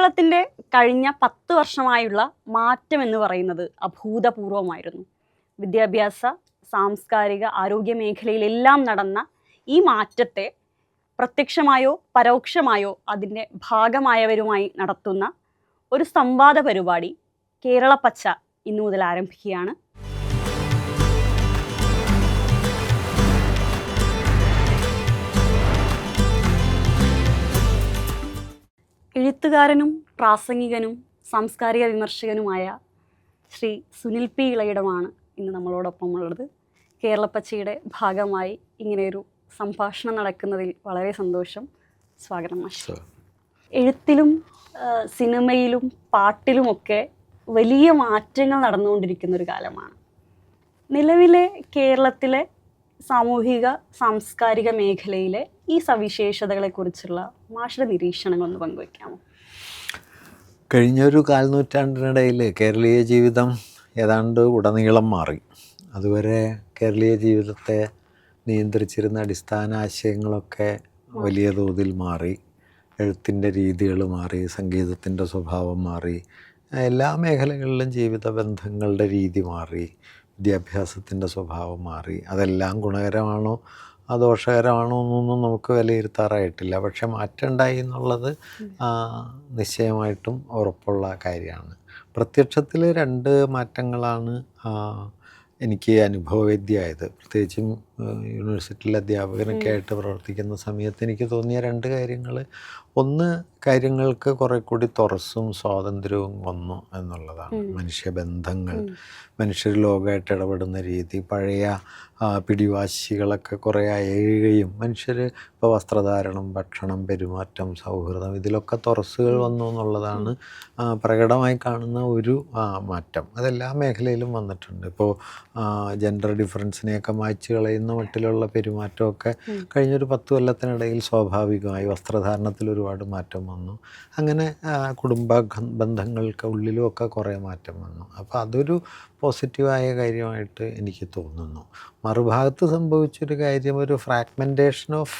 കേരളത്തിൻ്റെ കഴിഞ്ഞ 10 വർഷമായുള്ള മാറ്റം എന്ന് പറയുന്നത് അഭൂതപൂർവമായിരുന്നു. വിദ്യാഭ്യാസ, സാംസ്കാരിക, ആരോഗ്യ മേഖലയിലെല്ലാം നടന്ന ഈ മാറ്റത്തെ പ്രത്യക്ഷമായോ പരോക്ഷമായോ അതിൻ്റെ ഭാഗമായവരുമായി നടത്തുന്ന ഒരു സംവാദ പരിപാടി കേരളപ്പച്ച ഇന്നു മുതൽ ആരംഭിക്കുകയാണ്. എഴുത്തുകാരനും പ്രാസംഗികനും സാംസ്കാരിക വിമർശകനുമായ ശ്രീ സുനിൽ പി ഇളയിടമാണ് ഇന്ന് നമ്മളോടൊപ്പം ഉള്ളത്. കേരളപ്പച്ചയുടെ ഭാഗമായി ഇങ്ങനെയൊരു സംഭാഷണം നടക്കുന്നതിൽ വളരെ സന്തോഷം. സ്വാഗതം മാഷ്. എഴുത്തിലും സിനിമയിലും പാട്ടിലുമൊക്കെ വലിയ മാറ്റങ്ങൾ നടന്നുകൊണ്ടിരിക്കുന്ന ഒരു കാലമാണ്. നിലവിലെ കേരളത്തിലെ സാമൂഹിക സാംസ്കാരിക മേഖലയിലെ ഈ സവിശേഷതകളെക്കുറിച്ചുള്ള മാഷിന്റെ നിരീക്ഷണങ്ങളൊന്ന് പങ്കുവയ്ക്കാമോ? കഴിഞ്ഞൊരു കാൽനൂറ്റാണ്ടിനിടയിൽ കേരളീയ ജീവിതം ഏതാണ്ട് ഉടനീളം മാറി. അതുവരെ കേരളീയ ജീവിതത്തെ നിയന്ത്രിച്ചിരുന്ന അടിസ്ഥാന ആശയങ്ങളൊക്കെ വലിയ തോതിൽ മാറി. എഴുത്തിൻ്റെ രീതികൾ മാറി, സംഗീതത്തിൻ്റെ സ്വഭാവം മാറി, എല്ലാ മേഖലകളിലും ജീവിത ബന്ധങ്ങളുടെ രീതി മാറി, വിദ്യാഭ്യാസത്തിൻ്റെ സ്വഭാവം മാറി. അതെല്ലാം ഗുണകരമാണോ ദോഷകരമാണോ എന്നൊന്നും നമുക്ക് വിലയിരുത്താറായിട്ടില്ല. പക്ഷെ മാറ്റം ഉണ്ടായി എന്നുള്ളത് നിശ്ചയമായിട്ടും ഉറപ്പുള്ള കാര്യമാണ്. പ്രത്യക്ഷത്തിൽ 2 മാറ്റങ്ങളാണ് എനിക്ക് അനുഭവവേദ്യമായത്. പ്രത്യേകിച്ചും യൂണിവേഴ്സിറ്റിയിലെ അധ്യാപകനൊക്കെ ആയിട്ട് പ്രവർത്തിക്കുന്ന സമയത്ത് എനിക്ക് തോന്നിയ 2 കാര്യങ്ങൾ. ഒന്ന്, കാര്യങ്ങൾക്ക് കുറെ കൂടി തുറസ്സും സ്വാതന്ത്ര്യവും വന്നു എന്നുള്ളതാണ്. മനുഷ്യബന്ധങ്ങൾ, മനുഷ്യർ ലോകമായിട്ട് ഇടപെടുന്ന രീതി, പഴയ പിടിവാശികളൊക്കെ കുറേ അയയുകയും മനുഷ്യർ ഇപ്പോൾ വസ്ത്രധാരണം, ഭക്ഷണം, പെരുമാറ്റം, സൗഹൃദം, ഇതിലൊക്കെ തുറസ്സുകൾ വന്നു എന്നുള്ളതാണ് പ്രകടമായി കാണുന്ന ഒരു മാറ്റം. അതെല്ലാ മേഖലയിലും വന്നിട്ടുണ്ട്. ഇപ്പോൾ ജെൻഡർ ഡിഫറൻസിനെയൊക്കെ മായ്ച്ചു കളയുന്ന മട്ടിലുള്ള പെരുമാറ്റമൊക്കെ കഴിഞ്ഞൊരു 10 കൊല്ലത്തിനിടയിൽ സ്വാഭാവികമായി വസ്ത്രധാരണത്തിൽ ഒരുപാട് മാറ്റം വന്നു. അങ്ങനെ കുടുംബ ബന്ധങ്ങൾക്ക് ഉള്ളിലും ഒക്കെ കുറേ മാറ്റം വന്നു. അപ്പോൾ അതൊരു പോസിറ്റീവായ കാര്യമായിട്ട് എനിക്ക് തോന്നുന്നു. മറുഭാഗത്ത് സംഭവിച്ചൊരു കാര്യം, ഒരു ഫ്രാഗ്മെൻറ്റേഷൻ ഓഫ്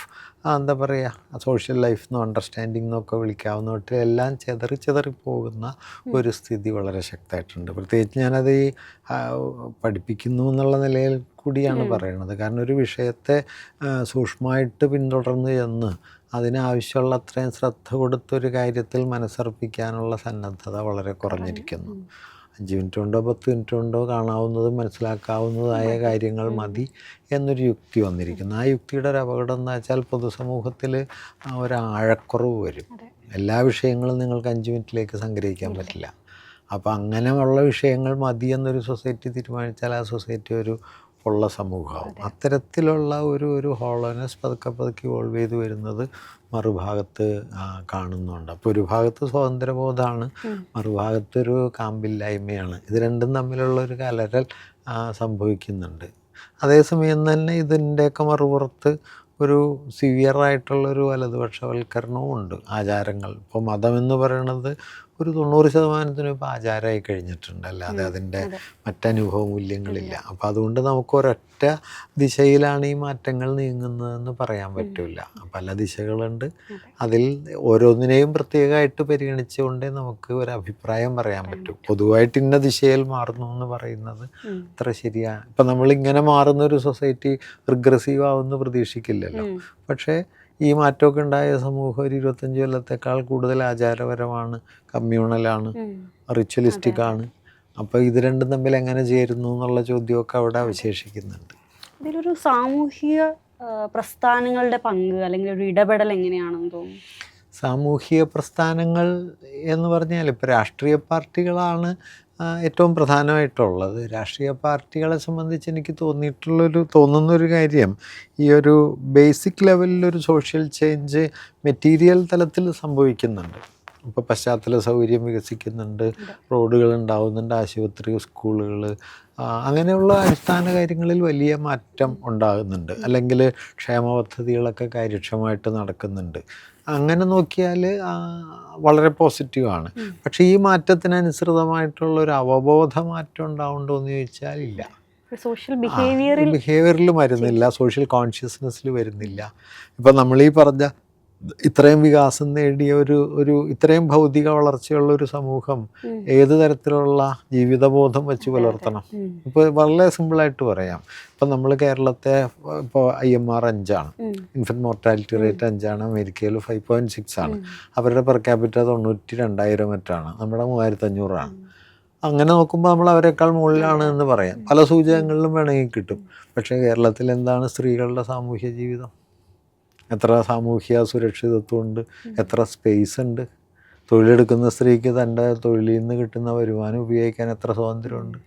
എന്താ പറയുക, സോഷ്യൽ ലൈഫ് എന്നോ അണ്ടർസ്റ്റാൻഡിംഗ് എന്നൊക്കെ വിളിക്കാവുന്ന മട്ടിൽ എല്ലാം ചെതറിപ്പോകുന്ന ഒരു സ്ഥിതി വളരെ ശക്തമായിട്ടുണ്ട്. പ്രത്യേകിച്ച് ഞാനത് ഈ പഠിപ്പിക്കുന്നു എന്നുള്ള നിലയിൽ കൂടിയാണ് പറയണത്. കാരണം ഒരു വിഷയത്തെ സൂക്ഷ്മമായിട്ട് പിന്തുടർന്ന് ചെന്ന് അതിനാവശ്യമുള്ള അത്രയും ശ്രദ്ധ കൊടുത്തൊരു കാര്യത്തിൽ മനസ്സർപ്പിക്കാനുള്ള സന്നദ്ധത വളരെ കുറഞ്ഞിരിക്കുന്നു. 5 മിനിറ്റ് കൊണ്ടോ 10 മിനിറ്റ് കൊണ്ടോ കാണാവുന്നതും മനസ്സിലാക്കാവുന്നതായ കാര്യങ്ങൾ മതി എന്നൊരു യുക്തി വന്നിരിക്കുന്നു. ആ യുക്തിയുടെ ഒരു അപകടം എന്ന് വെച്ചാൽ പൊതുസമൂഹത്തിൽ ഒരാഴക്കുറവ് വരും. എല്ലാ വിഷയങ്ങളും നിങ്ങൾക്ക് 5 മിനിറ്റിലേക്ക് സംഗ്രഹിക്കാൻ പറ്റില്ല. അപ്പോൾ അങ്ങനെയുള്ള വിഷയങ്ങൾ മതി എന്നൊരു സൊസൈറ്റി തീരുമാനിച്ചാൽ ആ സൊസൈറ്റി ഒരു ഉള്ള സമൂഹമാവും. അത്തരത്തിലുള്ള ഒരു ഹോളോനെസ് പതുക്കെ ഇവോൾവ് ചെയ്ത് വരുന്നത് മറുഭാഗത്ത് കാണുന്നുണ്ട്. അപ്പോൾ ഒരു ഭാഗത്ത് സ്വാതന്ത്ര്യബോധമാണ്, മറുഭാഗത്തൊരു കാമ്പില്ലായ്മയാണ്. ഇത് രണ്ടും തമ്മിലുള്ള ഒരു കലരൽ സംഭവിക്കുന്നുണ്ട്. അതേസമയം തന്നെ ഇതിൻ്റെയൊക്കെ മറുപുറത്ത് ഒരു സിവിയറായിട്ടുള്ളൊരു വലതുപക്ഷവൽക്കരണവും ഉണ്ട്. ആചാരങ്ങൾ, ഇപ്പോൾ മതമെന്ന് പറയണത് ഒരു 90% ഇപ്പോൾ ആചാരമായി കഴിഞ്ഞിട്ടുണ്ട്, അല്ലാതെ അതിൻ്റെ മറ്റനുഭവ മൂല്യങ്ങളില്ല. അപ്പോൾ അതുകൊണ്ട് നമുക്ക് ഒരൊറ്റ ദിശയിലാണ് ഈ മാറ്റങ്ങൾ നീങ്ങുന്നതെന്ന് പറയാൻ പറ്റില്ല. പല ദിശകളുണ്ട്. അതിൽ ഓരോന്നിനെയും പ്രത്യേകമായിട്ട് പരിഗണിച്ചുകൊണ്ടേ നമുക്ക് ഒരു അഭിപ്രായം പറയാൻ പറ്റും. പൊതുവായിട്ട് ഇന്ന ദിശയിൽ മാറുന്നു എന്ന് പറയുന്നത് അത്ര ശരിയാണ്. ഇപ്പം നമ്മളിങ്ങനെ മാറുന്നൊരു സൊസൈറ്റി റിഗ്രസീവ് ആവുമെന്ന് പ്രതീക്ഷിക്കില്ലല്ലോ. പക്ഷേ ഈ മാറ്റമൊക്കെ ഉണ്ടായ സമൂഹം ഒരു 25 കൊല്ലത്തേക്കാൾ കൂടുതൽ ആചാരപരമാണ്, കമ്മ്യൂണലാണ്, റിച്വലിസ്റ്റിക് ആണ്. അപ്പോൾ ഇത് രണ്ടും തമ്മിൽ എങ്ങനെ ചേരുന്നു എന്നുള്ള ചോദ്യമൊക്കെ അവിടെ അവശേഷിക്കുന്നുണ്ട്. ഇതിലൊരു സാമൂഹിക പ്രസ്ഥാനങ്ങളുടെ പങ്ക് അല്ലെങ്കിൽ ഒരു ഇടപെടൽ എങ്ങനെയാണെന്ന് തോന്നുന്നു? സാമൂഹിക പ്രസ്ഥാനങ്ങൾ എന്ന് പറഞ്ഞാൽ ഇപ്പോൾ രാഷ്ട്രീയ പാർട്ടികളാണ് ഏറ്റവും പ്രധാനമായിട്ടുള്ളത്. രാഷ്ട്രീയ പാർട്ടികളെ സംബന്ധിച്ച് എനിക്ക് തോന്നുന്നൊരു കാര്യം, ഈ ഒരു ബേസിക് ലെവലിലൊരു സോഷ്യൽ ചേഞ്ച് മെറ്റീരിയൽ തലത്തിൽ സംഭവിക്കുന്നുണ്ട്. ഇപ്പോൾ പശ്ചാത്തല സൗകര്യം വികസിക്കുന്നുണ്ട്, റോഡുകൾ ഉണ്ടാകുന്നുണ്ട്, ആശുപത്രി, സ്കൂളുകൾ, അങ്ങനെയുള്ള അടിസ്ഥാന കാര്യങ്ങളിൽ വലിയ മാറ്റം ഉണ്ടാകുന്നുണ്ട്. അല്ലെങ്കിൽ ക്ഷേമ പദ്ധതികളൊക്കെ കാര്യക്ഷമമായിട്ട് നടക്കുന്നുണ്ട്. അങ്ങനെ നോക്കിയാൽ വളരെ പോസിറ്റീവാണ്. പക്ഷേ ഈ മാറ്റത്തിനനുസൃതമായിട്ടുള്ളൊരു അവബോധ മാറ്റം ഉണ്ടാവുന്നുണ്ടോ എന്ന് ചോദിച്ചാൽ ഇല്ല. സോഷ്യൽ ബിഹേവിയറിൽ വരുന്നില്ല, സോഷ്യൽ കോൺഷ്യസ്നെസ്സിൽ വരുന്നില്ല. ഇപ്പം നമ്മളീ പറഞ്ഞ ഇത്രയും വികാസം നേടിയ ഒരു ഇത്രയും ഭൗതിക വളർച്ചയുള്ള ഒരു സമൂഹം ഏത് തരത്തിലുള്ള ജീവിതബോധം വെച്ച് പുലർത്തണം? ഇപ്പോൾ വളരെ സിമ്പിളായിട്ട് പറയാം. ഇപ്പം നമ്മൾ കേരളത്തെ ഇപ്പോൾ IMR 5 ഇൻഫൻറ്റ് മോർട്ടാലിറ്റി റേറ്റ് 5, അമേരിക്കയിൽ 5.6 അവരുടെ പെർ ക്യാപിറ്റ 92,000 മറ്റാണ്, നമ്മുടെ 3,500. അങ്ങനെ നോക്കുമ്പോൾ നമ്മൾ അവരെക്കാൾ മുകളിലാണ് എന്ന് പറയാം. പല സൂചകങ്ങളിലും വേണമെങ്കിൽ കിട്ടും. പക്ഷേ കേരളത്തിൽ എന്താണ് സ്ത്രീകളുടെ സാമൂഹ്യ ജീവിതം? എത്ര സാമൂഹ്യ സുരക്ഷിതത്വമുണ്ട്? എത്ര സ്പേസ് ഉണ്ട്? തൊഴിലെടുക്കുന്ന സ്ത്രീക്ക് തൻ്റെ തൊഴിലിൽ നിന്ന് കിട്ടുന്ന വരുമാനം ഉപയോഗിക്കാൻ എത്ര സ്വാതന്ത്ര്യമുണ്ട്?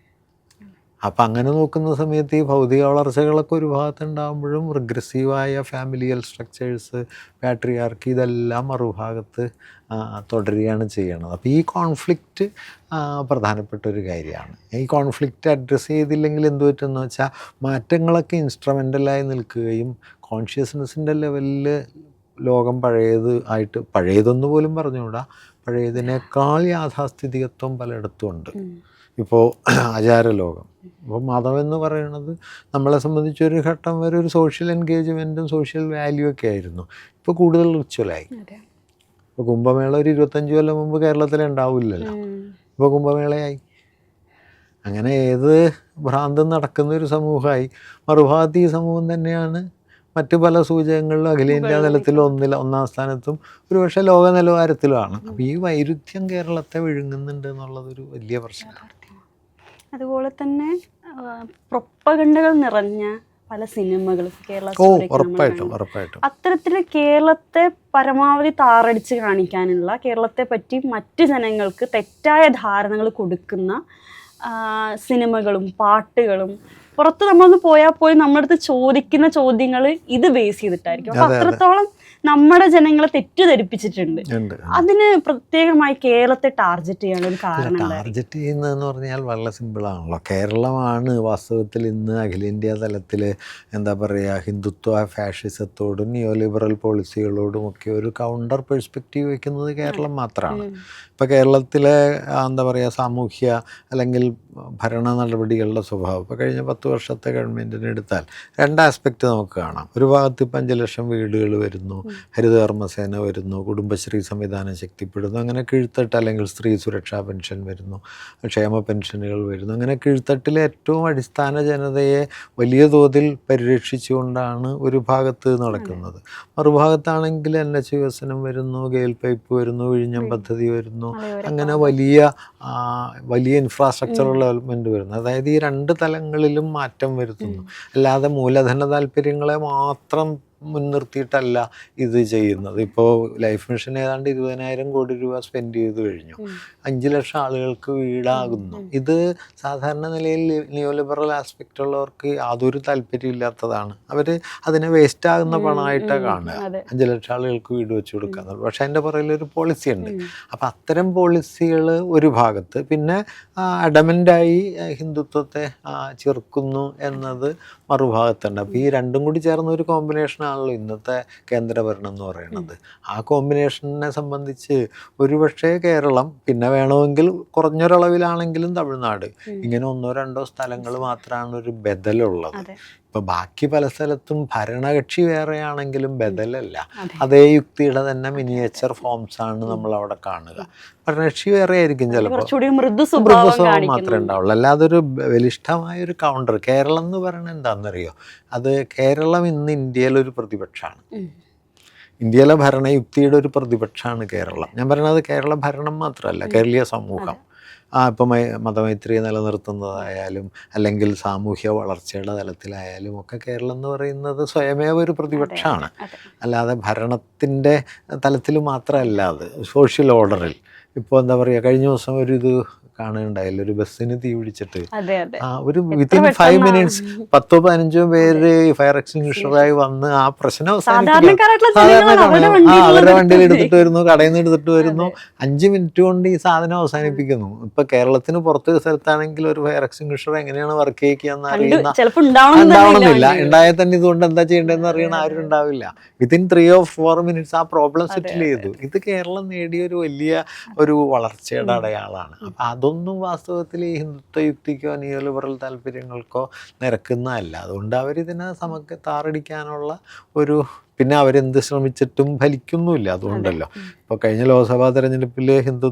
അപ്പം അങ്ങനെ നോക്കുന്ന സമയത്ത് ഈ ഭൗതിക വളർച്ചകളൊക്കെ ഒരു ഭാഗത്തുണ്ടാകുമ്പോഴും റിഗ്രസീവായ ഫാമിലിയൽ സ്ട്രക്ചേഴ്സ്, പാട്രിയാർക്കി, ഇതെല്ലാം മറുഭാഗത്ത് തുടരുകയാണ് ചെയ്യണത്. അപ്പോൾ ഈ കോൺഫ്ലിക്റ്റ് പ്രധാനപ്പെട്ട ഒരു കാര്യമാണ്. ഈ കോൺഫ്ലിക്റ്റ് അഡ്രസ്സ് ചെയ്തില്ലെങ്കിൽ എന്ത് പറ്റുമെന്ന് വെച്ചാൽ മാറ്റങ്ങളൊക്കെ ഇൻസ്ട്രുമെൻ്റലായി നിൽക്കുകയും കോൺഷ്യസ്നെസ്സിൻ്റെ ലെവലിൽ ലോകം പഴയതൊന്നു പോലും പറഞ്ഞുകൂടാ, പഴയതിനേക്കാൾ യാഥാസ്ഥിതികത്വം പലയിടത്തും ഉണ്ട്. ഇപ്പോൾ ആചാരലോകം, ഇപ്പോൾ മതം എന്ന് പറയുന്നത് നമ്മളെ സംബന്ധിച്ചൊരു ഘട്ടം വരെ ഒരു സോഷ്യൽ എൻഗേജ്മെൻറ്റും സോഷ്യൽ വാല്യൂ ഒക്കെ ആയിരുന്നു. ഇപ്പോൾ കൂടുതൽ റിച്വലായി. ഇപ്പോൾ കുംഭമേള ഒരു 25 കൊല്ലം മുമ്പ് കേരളത്തിൽ ഉണ്ടാവില്ലല്ലോ, ഇപ്പോൾ കുംഭമേളയായി. അങ്ങനെ ഏത് ഭ്രാന്തം നടക്കുന്ന ഒരു സമൂഹമായി. മറുഭാഗത്ത് ഈ സമൂഹം തന്നെയാണ് മറ്റ് പല സൂചകങ്ങളിലും അഖിലേന്ത്യാ തലത്തിൽ ഒന്നാം സ്ഥാനത്തും ഒരുപക്ഷെ ലോക നിലവാരത്തിലുമാണ്. അപ്പോൾ ഈ വൈരുദ്ധ്യം കേരളത്തെ വിഴുങ്ങുന്നുണ്ട് എന്നുള്ളതൊരു വലിയ പ്രശ്നമാണ്. അതുപോലെ തന്നെ പ്രൊപ്പഗണ്ടകൾ നിറഞ്ഞ പല സിനിമകളും കേരള ഉറപ്പായിട്ടും അത്തരത്തിൽ കേരളത്തെ പരമാവധി താറടിച്ച് കാണിക്കാനുള്ള, കേരളത്തെ പറ്റി മറ്റ് ജനങ്ങൾക്ക് തെറ്റായ ധാരണകൾ കൊടുക്കുന്ന സിനിമകളും പാട്ടുകളും പുറത്ത് നമ്മളൊന്ന് പോയാൽ പോലും നമ്മുടെ അടുത്ത് ചോദിക്കുന്ന ചോദ്യങ്ങൾ ഇത് ബേസ് ചെയ്തിട്ടായിരിക്കും. അപ്പൊ അത്രത്തോളം നമ്മുടെ ജനങ്ങളെ തെറ്റിദ്ധരിപ്പിച്ചിട്ടുണ്ട്. അതിന് പ്രത്യേകമായി കേരളത്തെ ടാർഗറ്റ് ചെയ്യാനുള്ള ഒരു കാരണം ടാർഗറ്റ് ചെയ്യുന്നതെന്ന് പറഞ്ഞാൽ വളരെ സിമ്പിളാണല്ലോ. കേരളമാണ് വാസ്തവത്തിൽ ഇന്ന് അഖിലേന്ത്യാ തലത്തിൽ എന്താ പറയുക, ഹിന്ദുത്വ ഫാഷിസത്തോടും നിയോ ലിബറൽ പോളിസികളോടും ഒക്കെ ഒരു കൗണ്ടർ പെർസ്പെക്റ്റീവ് വയ്ക്കുന്നത് കേരളം മാത്രമാണ്. ഇപ്പോൾ കേരളത്തിലെ എന്താ പറയുക സാമൂഹ്യ അല്ലെങ്കിൽ ഭരണ നടപടികളുടെ സ്വഭാവം ഇപ്പോൾ കഴിഞ്ഞ 10 വർഷത്തെ ഗവൺമെൻറ്റിനെ എടുത്താൽ 2 ആസ്പെക്റ്റ് നമുക്ക് കാണാം. ഒരു ഭാഗത്ത് ഇപ്പം 5 ലക്ഷം വീടുകൾ വരുന്നു, ഹരിതകർമ്മസേന വരുന്നു, കുടുംബശ്രീ സംവിധാനം ശക്തിപ്പെടുന്നു, അങ്ങനെ കീഴ്ത്തട്ട് അല്ലെങ്കിൽ സ്ത്രീ സുരക്ഷാ പെൻഷൻ വരുന്നു, ക്ഷേമ പെൻഷനുകൾ വരുന്നു. അങ്ങനെ കീഴ്ത്തട്ടിലെ ഏറ്റവും അടിസ്ഥാന ജനതയെ വലിയ തോതിൽ പരിരക്ഷിച്ചുകൊണ്ടാണ് ഒരു ഭാഗത്ത് നടക്കുന്നത്. മറുഭാഗത്താണെങ്കിൽ NH വികസനം വരുന്നു, ഗെയിൽ പൈപ്പ് വരുന്നു, വിഴിഞ്ഞം പദ്ധതി വരുന്നു, അങ്ങനെ വലിയ ഇൻഫ്രാസ്ട്രക്ചറൽ ഡെവലപ്മെൻറ്റ് വരുന്നു. അതായത് ഈ 2 തലങ്ങളിലും മാറ്റം വരുത്തുന്നു. അല്ലാതെ മൂലധന താല്പര്യങ്ങളെ മാത്രം മുൻനിർത്തിയിട്ടല്ല ഇത് ചെയ്യുന്നത്. ഇപ്പോൾ ലൈഫ് മിഷൻ ഏതാണ്ട് 20,000 കോടി രൂപ സ്പെൻഡ് ചെയ്ത് കഴിഞ്ഞു. 5 ലക്ഷം ആളുകൾക്ക് വീടാകുന്നു. ഇത് സാധാരണ നിലയിൽ നിയോ ലിബറൽ ആസ്പെക്റ്റ് ഉള്ളവർക്ക് യാതൊരു താല്പര്യമില്ലാത്തതാണ്. അവർ അതിനെ വേസ്റ്റ് ആകുന്ന പണമായിട്ടാണ് കാണുക. 5 ലക്ഷം ആളുകൾക്ക് വീട് വെച്ച് കൊടുക്കുക എന്നുള്ളത്. പക്ഷേ അതിൻ്റെ പുറകിലൊരു പോളിസി ഉണ്ട്. അപ്പോൾ അത്തരം പോളിസികൾ ഒരു ഭാഗത്ത്, പിന്നെ അഡമൻ്റായി ഹിന്ദുത്വത്തെ ചെറുക്കുന്നു എന്നത് മറുഭാഗത്തുണ്ട്. അപ്പോൾ ഈ രണ്ടും കൂടി ചേർന്ന ഒരു കോമ്പിനേഷനാണല്ലോ ഇന്നത്തെ കേന്ദ്രഭരണം എന്ന് പറയുന്നത്. ആ കോമ്പിനേഷനെ സംബന്ധിച്ച് ഒരുപക്ഷെ കേരളം, പിന്നെ വേണമെങ്കിൽ കുറഞ്ഞൊരളവിലാണെങ്കിലും തമിഴ്നാട്, ഇങ്ങനെ 1-2 സ്ഥലങ്ങൾ മാത്രമാണ് ഒരു ബദലുള്ളത്. ഇപ്പോൾ ബാക്കി പല സ്ഥലത്തും ഭരണകക്ഷി വേറെയാണെങ്കിലും ബദലല്ല. അതേ യുക്തിയുടെ തന്നെ മിനിയേച്ചർ ഫോംസ് ആണ് നമ്മൾ അവിടെ കാണുക. ഭരണകക്ഷി വേറെ ആയിരിക്കും, ചിലപ്പോൾ മൃദു സ്വഭാവം മാത്രമേ ഉണ്ടാവുള്ളൂ. അല്ലാതെ ഒരു ബലിഷ്ഠമായൊരു കൗണ്ടർ. കേരളം എന്ന് പറയുന്നത് എന്താണെന്നറിയോ? അത് കേരളം ഇന്ന് ഇന്ത്യയിലൊരു പ്രതിപക്ഷമാണ്. ഇന്ത്യയിലെ ഭരണയുക്തിയുടെ ഒരു പ്രതിപക്ഷമാണ് കേരളം. ഞാൻ പറയുന്നത് കേരള ഭരണം മാത്രമല്ല, കേരളീയ സമൂഹം. ഇപ്പം മതമൈത്രിയെ നിലനിർത്തുന്നതായാലും അല്ലെങ്കിൽ സാമൂഹ്യ വളർച്ചയുടെ തലത്തിലായാലും ഒക്കെ കേരളം എന്ന് പറയുന്നത് സ്വയമേവ ഒരു പ്രതിപക്ഷമാണ്. അല്ലാതെ ഭരണത്തിൻ്റെ തലത്തിൽ മാത്രമല്ല, അത് സോഷ്യൽ ഓർഡറിൽ. ഇപ്പോൾ എന്താ പറയുക, കഴിഞ്ഞ ദിവസം ഒരു ഇത് കാണുകയുണ്ടായില്ല, ഒരു ബസ്സിന് തീ പിടിച്ചിട്ട് ഒരു വിത്തിൻ 5 മിനിറ്റ്സ് 10-15 പേര് ഫയർ എക്സ്റ്റിങ്വിഷറായി വന്ന് ആ പ്രശ്നം അവരുടെ വണ്ടിയിൽ എടുത്തിട്ട് വരുന്നു, കടയിൽ നിന്ന് എടുത്തിട്ട് വരുന്നു, 5 മിനിറ്റ് കൊണ്ട് ഈ സാധനം അവസാനിപ്പിക്കുന്നു. ഇപ്പൊ കേരളത്തിന് പുറത്തൊരു സ്ഥലത്താണെങ്കിൽ ഒരു ഫയർ എക്സ്റ്റിങ്വിഷർ എങ്ങനെയാണ് വർക്ക് ചെയ്യിക്കുകയെന്ന് ഉണ്ടാവണമെന്നില്ല. ഉണ്ടായാൽ തന്നെ ഇതുകൊണ്ട് എന്താ ചെയ്യേണ്ടതെന്ന് അറിയണ ആരും ഉണ്ടാവില്ല. വിത്തിൻ 3 or 4 മിനിറ്റ്സ് ആ പ്രോബ്ലം സെറ്റിൽ ചെയ്തു. ഇത് കേരളം നേടിയ ഒരു വലിയ ഒരു വളർച്ചയുടെ അടയാളമാണ്. അപ്പം അതൊന്നും വാസ്തവത്തിൽ ഈ ഹിന്ദുത്വ യുക്തിക്കോ നിയോ ലിബറൽ താല്പര്യങ്ങൾക്കോ നിരക്കുന്നതല്ല. അതുകൊണ്ട് അവരിതിനെ താറടിക്കാനുള്ള ഒരു പിന്നെ അവരെന്ത് ശ്രമിച്ചിട്ടും ഫലിക്കുന്നുമില്ല. അതുകൊണ്ടല്ലോ ഇപ്പോൾ കഴിഞ്ഞ ലോക്സഭാ തെരഞ്ഞെടുപ്പിൽ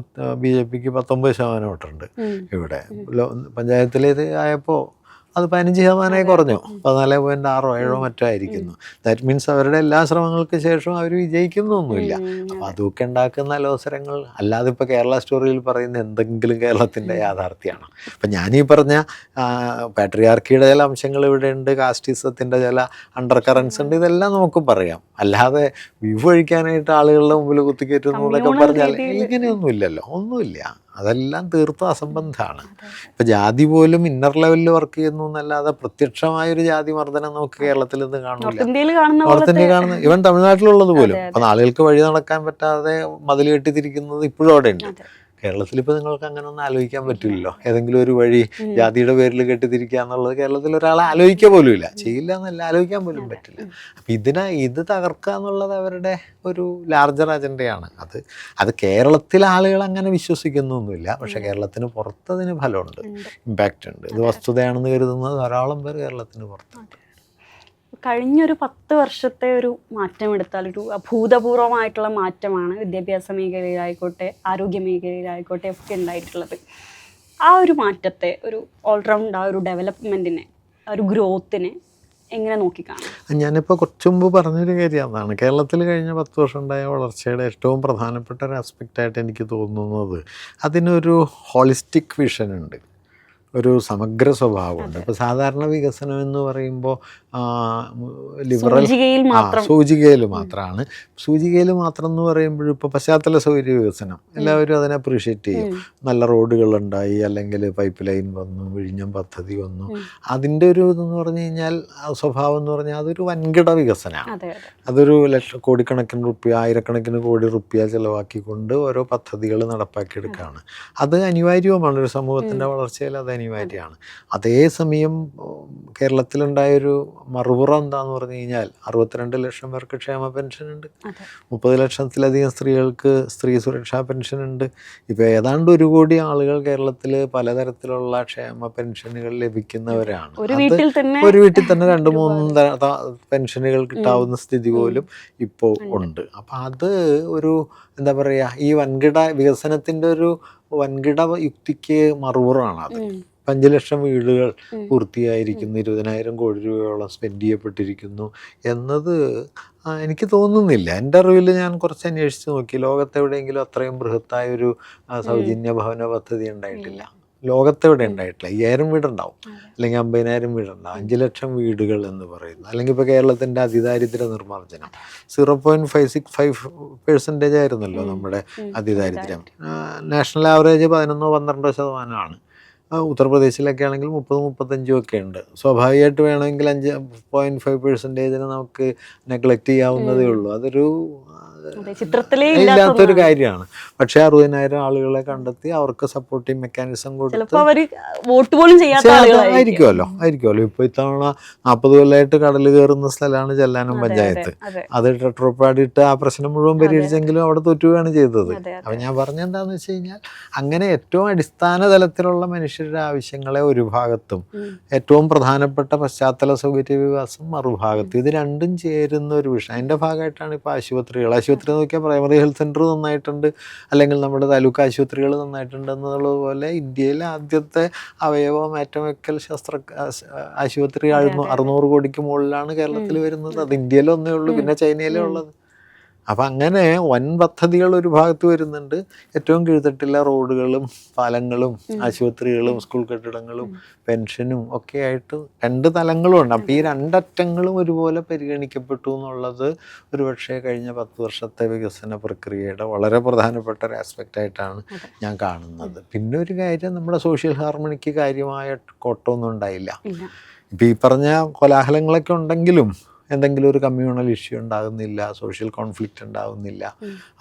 BJPക്ക് 19% വോട്ടുണ്ട്. ഇവിടെ പഞ്ചായത്തിൽ ഇത് ആയപ്പോൾ അത് 15% കുറഞ്ഞു, 14.6-7 മറ്റോ ആയിരിക്കുന്നു. ദാറ്റ് മീൻസ് അവരുടെ എല്ലാ ശ്രമങ്ങൾക്ക് ശേഷം അവർ വിജയിക്കുന്നൊന്നുമില്ല. അപ്പോൾ അതൊക്കെ ഉണ്ടാക്കുന്ന അലോസരങ്ങൾ. അല്ലാതെ ഇപ്പോൾ കേരള സ്റ്റോറിയിൽ പറയുന്ന എന്തെങ്കിലും കേരളത്തിൻ്റെ യാഥാർത്ഥ്യമാണ്. ഇപ്പം ഞാനീ പറഞ്ഞ പാട്രിയാർക്കിയുടെ ചില അംശങ്ങൾ ഇവിടെ ഉണ്ട്, കാസ്റ്റിസത്തിൻ്റെ ചില അണ്ടർ കറൻസ് ഉണ്ട്, ഇതെല്ലാം നമുക്ക് പറയാം. അല്ലാതെ വ്യൂ അഴിക്കാനായിട്ട് ആളുകളുടെ മുമ്പിൽ കുത്തിക്കയറ്റുന്നു എന്നൊക്കെ പറഞ്ഞാൽ ഇങ്ങനെയൊന്നുമില്ലല്ലോ, ഒന്നുമില്ല. അതെല്ലാം തീർത്തും അസംബന്ധമാണ്. ഇപ്പം ജാതി പോലും ഇന്നർ ലെവലിൽ വർക്ക് ചെയ്യുന്നു എന്നല്ലാതെ പ്രത്യക്ഷമായൊരു ജാതി മർദ്ദനം നമുക്ക് കേരളത്തിൽ നിന്ന് കാണില്ല. നോർത്ത് ഇന്ത്യ കാണുന്ന ഈവൻ തമിഴ്നാട്ടിലുള്ളത് പോലും. അപ്പം ആളുകൾക്ക് വഴി നടക്കാൻ പറ്റാതെ മതിൽ കെട്ടിത്തിരിക്കുന്നത് ഇപ്പോഴും അവിടെ ഉണ്ട്. കേരളത്തിൽ ഇപ്പോൾ നിങ്ങൾക്ക് അങ്ങനെ ഒന്നും ആലോചിക്കാൻ പറ്റില്ലല്ലോ. ഏതെങ്കിലും ഒരു വഴി ജാതിയുടെ പേരിൽ കെട്ടിത്തിരിക്കുക എന്നുള്ളത് കേരളത്തിൽ ഒരാളെ ആലോചിക്കുക പോലും ഇല്ല, ചെയ്യില്ല എന്നല്ല, ആലോചിക്കാൻ പോലും പറ്റില്ല. അപ്പം ഇത് തകർക്കുക എന്നുള്ളത് അവരുടെ ഒരു ലാർജർ അജണ്ടയാണ്. അത് കേരളത്തിലെ ആളുകൾ അങ്ങനെ വിശ്വസിക്കുന്നൊന്നുമില്ല. പക്ഷേ കേരളത്തിന് പുറത്തതിന് ഫലമുണ്ട്, ഇമ്പാക്റ്റ് ഉണ്ട്. ഇത് വസ്തുതയാണെന്ന് കരുതുന്നത് ധാരാളം പേർ കേരളത്തിന് പുറത്തുണ്ട്. കഴിഞ്ഞൊരു 10 വർഷത്തെ ഒരു മാറ്റം എടുത്താൽ ഒരു അഭൂതപൂർവമായിട്ടുള്ള മാറ്റമാണ് വിദ്യാഭ്യാസ മേഖലയിലായിക്കോട്ടെ ആരോഗ്യ മേഖലയിലായിക്കോട്ടെ ഒക്കെ ഉണ്ടായിട്ടുള്ളത്. ആ ഒരു മാറ്റത്തെ, ഒരു ഓൾറൗണ്ട് ആ ഒരു ഡെവലപ്മെൻറ്റിനെ, ഒരു ഗ്രോത്തിനെ എങ്ങനെ നോക്കിക്കാണും? ഞാനിപ്പോൾ കുറച്ചു മുമ്പ് പറഞ്ഞൊരു കാര്യം അതാണ്. കേരളത്തിൽ കഴിഞ്ഞ 10 വർഷം ഉണ്ടായ വളർച്ചയുടെ ഏറ്റവും പ്രധാനപ്പെട്ട ഒരു ആസ്പെക്റ്റായിട്ട് എനിക്ക് തോന്നുന്നത് അതിനൊരു ഹോളിസ്റ്റിക് വിഷൻ ഉണ്ട്, ഒരു സമഗ്ര സ്വഭാവമുണ്ട്. ഇപ്പോൾ സാധാരണ വികസനം എന്ന് പറയുമ്പോൾ ലിബറൽ സൂചികയിൽ മാത്രമാണ്. സൂചികയിൽ മാത്രം എന്ന് പറയുമ്പോൾ ഇപ്പോൾ പശ്ചാത്തല സൗകര്യ വികസനം എല്ലാവരും അതിനെ അപ്രീഷിയേറ്റ് ചെയ്യും. നല്ല റോഡുകളുണ്ടായി, അല്ലെങ്കിൽ പൈപ്പ് ലൈൻ വന്നു, വിഴിഞ്ഞം പദ്ധതി വന്നു. അതിൻ്റെ ഒരു ഇതെന്ന് പറഞ്ഞു കഴിഞ്ഞാൽ സ്വഭാവം എന്ന് പറഞ്ഞാൽ അതൊരു വൻകിട വികസനമാണ്. അതൊരു കോടിക്കണക്കിന് റുപ്യ, ആയിരക്കണക്കിന് കോടി റുപ്യ ചിലവാക്കിക്കൊണ്ട് ഓരോ പദ്ധതികൾ നടപ്പാക്കിയെടുക്കുകയാണ്. അത് അനിവാര്യവുമാണ്, ഒരു സമൂഹത്തിൻ്റെ വളർച്ചയിൽ അത് അനിവാര്യമാണ്. അതേസമയം കേരളത്തിലുണ്ടായൊരു മറുപുറം എന്താന്ന് പറഞ്ഞു കഴിഞ്ഞാൽ 62 ലക്ഷം പേർക്ക് ക്ഷേമ പെൻഷൻ ഉണ്ട്, 30 ലക്ഷത്തിലധികം സ്ത്രീകൾക്ക് സ്ത്രീ സുരക്ഷാ പെൻഷൻ ഉണ്ട്. ഇപ്പോൾ ഏതാണ്ട് 1 കോടി ആളുകൾ കേരളത്തിൽ പലതരത്തിലുള്ള ക്ഷേമ പെൻഷനുകൾ ലഭിക്കുന്നവരാണ്. ഒരു വീട്ടിൽ തന്നെ 2-3 പെൻഷനുകൾ കിട്ടാവുന്ന സ്ഥിതി പോലും ഇപ്പോൾ ഉണ്ട്. അപ്പം അത് ഒരു എന്താ പറയുക, ഈ വൻകിട വികസനത്തിൻ്റെ ഒരു വൻകിട യുക്തിക്ക് മറുപുറമാണ് അത്. 5 ലക്ഷം വീടുകൾ പൂർത്തിയായിരിക്കുന്നു, 20,000 കോടി രൂപയോളം സ്പെൻഡ് ചെയ്യപ്പെട്ടിരിക്കുന്നു എന്നത് എനിക്ക് തോന്നുന്നില്ല. എൻ്റെ അറിവിൽ ഞാൻ കുറച്ച് അന്വേഷിച്ച് നോക്കി, ലോകത്തെവിടെയെങ്കിലും അത്രയും ബൃഹത്തായൊരു സൗജന്യ ഭവന പദ്ധതി ഉണ്ടായിട്ടില്ല. ലോകത്തെവിടെ ഉണ്ടായിട്ടില്ല. 5000 വീടുണ്ടാവും, അല്ലെങ്കിൽ 50,000 വീടുണ്ടാവും. 5 ലക്ഷം വീടുകൾ എന്ന് പറയുന്നു. അല്ലെങ്കിൽ ഇപ്പോൾ കേരളത്തിൻ്റെ അതിദാരിദ്ര്യ നിർമ്മാർജ്ജനം 0.565% ആയിരുന്നല്ലോ നമ്മുടെ അതിദാരിദ്ര്യം. നാഷണൽ ആവറേജ് 11-12% ഉത്തർപ്രദേശിലൊക്കെ ആണെങ്കിൽ 30-35 ഒക്കെ ഉണ്ട്. സ്വാഭാവികമായിട്ട് വേണമെങ്കിൽ 5.5% നമുക്ക് നെഗ്ലക്റ്റ് ചെയ്യാവുന്നതേ ഉള്ളൂ. അതൊരു ഇല്ലാത്തൊരു കാര്യമാണ്. പക്ഷേ 60,000 ആളുകളെ കണ്ടെത്തി അവർക്ക് സപ്പോർട്ടിങ് മെക്കാനിസം കൊടുത്ത് ആയിരിക്കുമല്ലോ. ഇപ്പോൾ ഇത്തവണ 40 കൊല്ലമായിട്ട് കടൽ കയറുന്ന സ്ഥലമാണ് ചെല്ലാനം പഞ്ചായത്ത്. അത് ടെട്രോപാഡിട്ട് ആ പ്രശ്നം മുഴുവൻ പരിഹരിച്ചെങ്കിലും അവിടെ തോറ്റുകയാണ് ചെയ്തത്. അപ്പം ഞാൻ പറഞ്ഞെന്താണെന്ന് വെച്ച് കഴിഞ്ഞാൽ, അങ്ങനെ ഏറ്റവും അടിസ്ഥാന തലത്തിലുള്ള മനുഷ്യരുടെ ആവശ്യങ്ങളെ ഒരു ഭാഗത്തും ഏറ്റവും പ്രധാനപ്പെട്ട പശ്ചാത്തല സൗകര്യ വികാസം മറുഭാഗത്തും, ഇത് രണ്ടും ചേരുന്ന ഒരു വിഷയം. അതിൻ്റെ ഭാഗമായിട്ടാണ് ഇപ്പോൾ ആശുപത്രി നോക്കിയാൽ പ്രൈമറി ഹെൽത്ത് സെൻറ്റർ നന്നായിട്ടുണ്ട്, അല്ലെങ്കിൽ നമ്മുടെ താലൂക്ക് ആശുപത്രികൾ നന്നായിട്ടുണ്ട് എന്നുള്ളതുപോലെ ഇന്ത്യയിലെ ആദ്യത്തെ അവയവ മാറ്റവെക്കൽ ആശുപത്രി 600 കോടിക്ക് മുകളിലാണ് കേരളത്തിൽ വരുന്നത്. അത് ഇന്ത്യയിൽ ഒന്നേ ഉള്ളൂ, പിന്നെ ചൈനയിലേ ഉള്ളത്. അപ്പം അങ്ങനെ വൻ പദ്ധതികൾ ഒരു ഭാഗത്ത് വരുന്നുണ്ട്. ഏറ്റവും കീഴ്ത്തട്ടിലെ റോഡുകളും പാലങ്ങളും ആശുപത്രികളും സ്കൂൾ കെട്ടിടങ്ങളും പെൻഷനും ഒക്കെ ആയിട്ട് 2 തലങ്ങളും ഉണ്ട്. അപ്പോൾ ഈ 2 അറ്റങ്ങളും ഒരുപോലെ പരിഗണിക്കപ്പെട്ടു എന്നുള്ളത് ഒരുപക്ഷെ കഴിഞ്ഞ 10 വർഷത്തെ വികസന പ്രക്രിയയുടെ വളരെ പ്രധാനപ്പെട്ട ഒരു ആസ്പെക്റ്റായിട്ടാണ് ഞാൻ കാണുന്നത്. പിന്നെ ഒരു കാര്യം, നമ്മുടെ സോഷ്യൽ ഹാർമണിക്ക് കാര്യമായ കോട്ടമൊന്നും ഉണ്ടായില്ല. ഇപ്പം ഈ പറഞ്ഞ കോലാഹലങ്ങളൊക്കെ ഉണ്ടെങ്കിലും എന്തെങ്കിലും ഒരു കമ്മ്യൂണൽ ഇഷ്യൂ ഉണ്ടാകുന്നില്ല, സോഷ്യൽ കോൺഫ്ലിക്റ്റ് ഉണ്ടാകുന്നില്ല.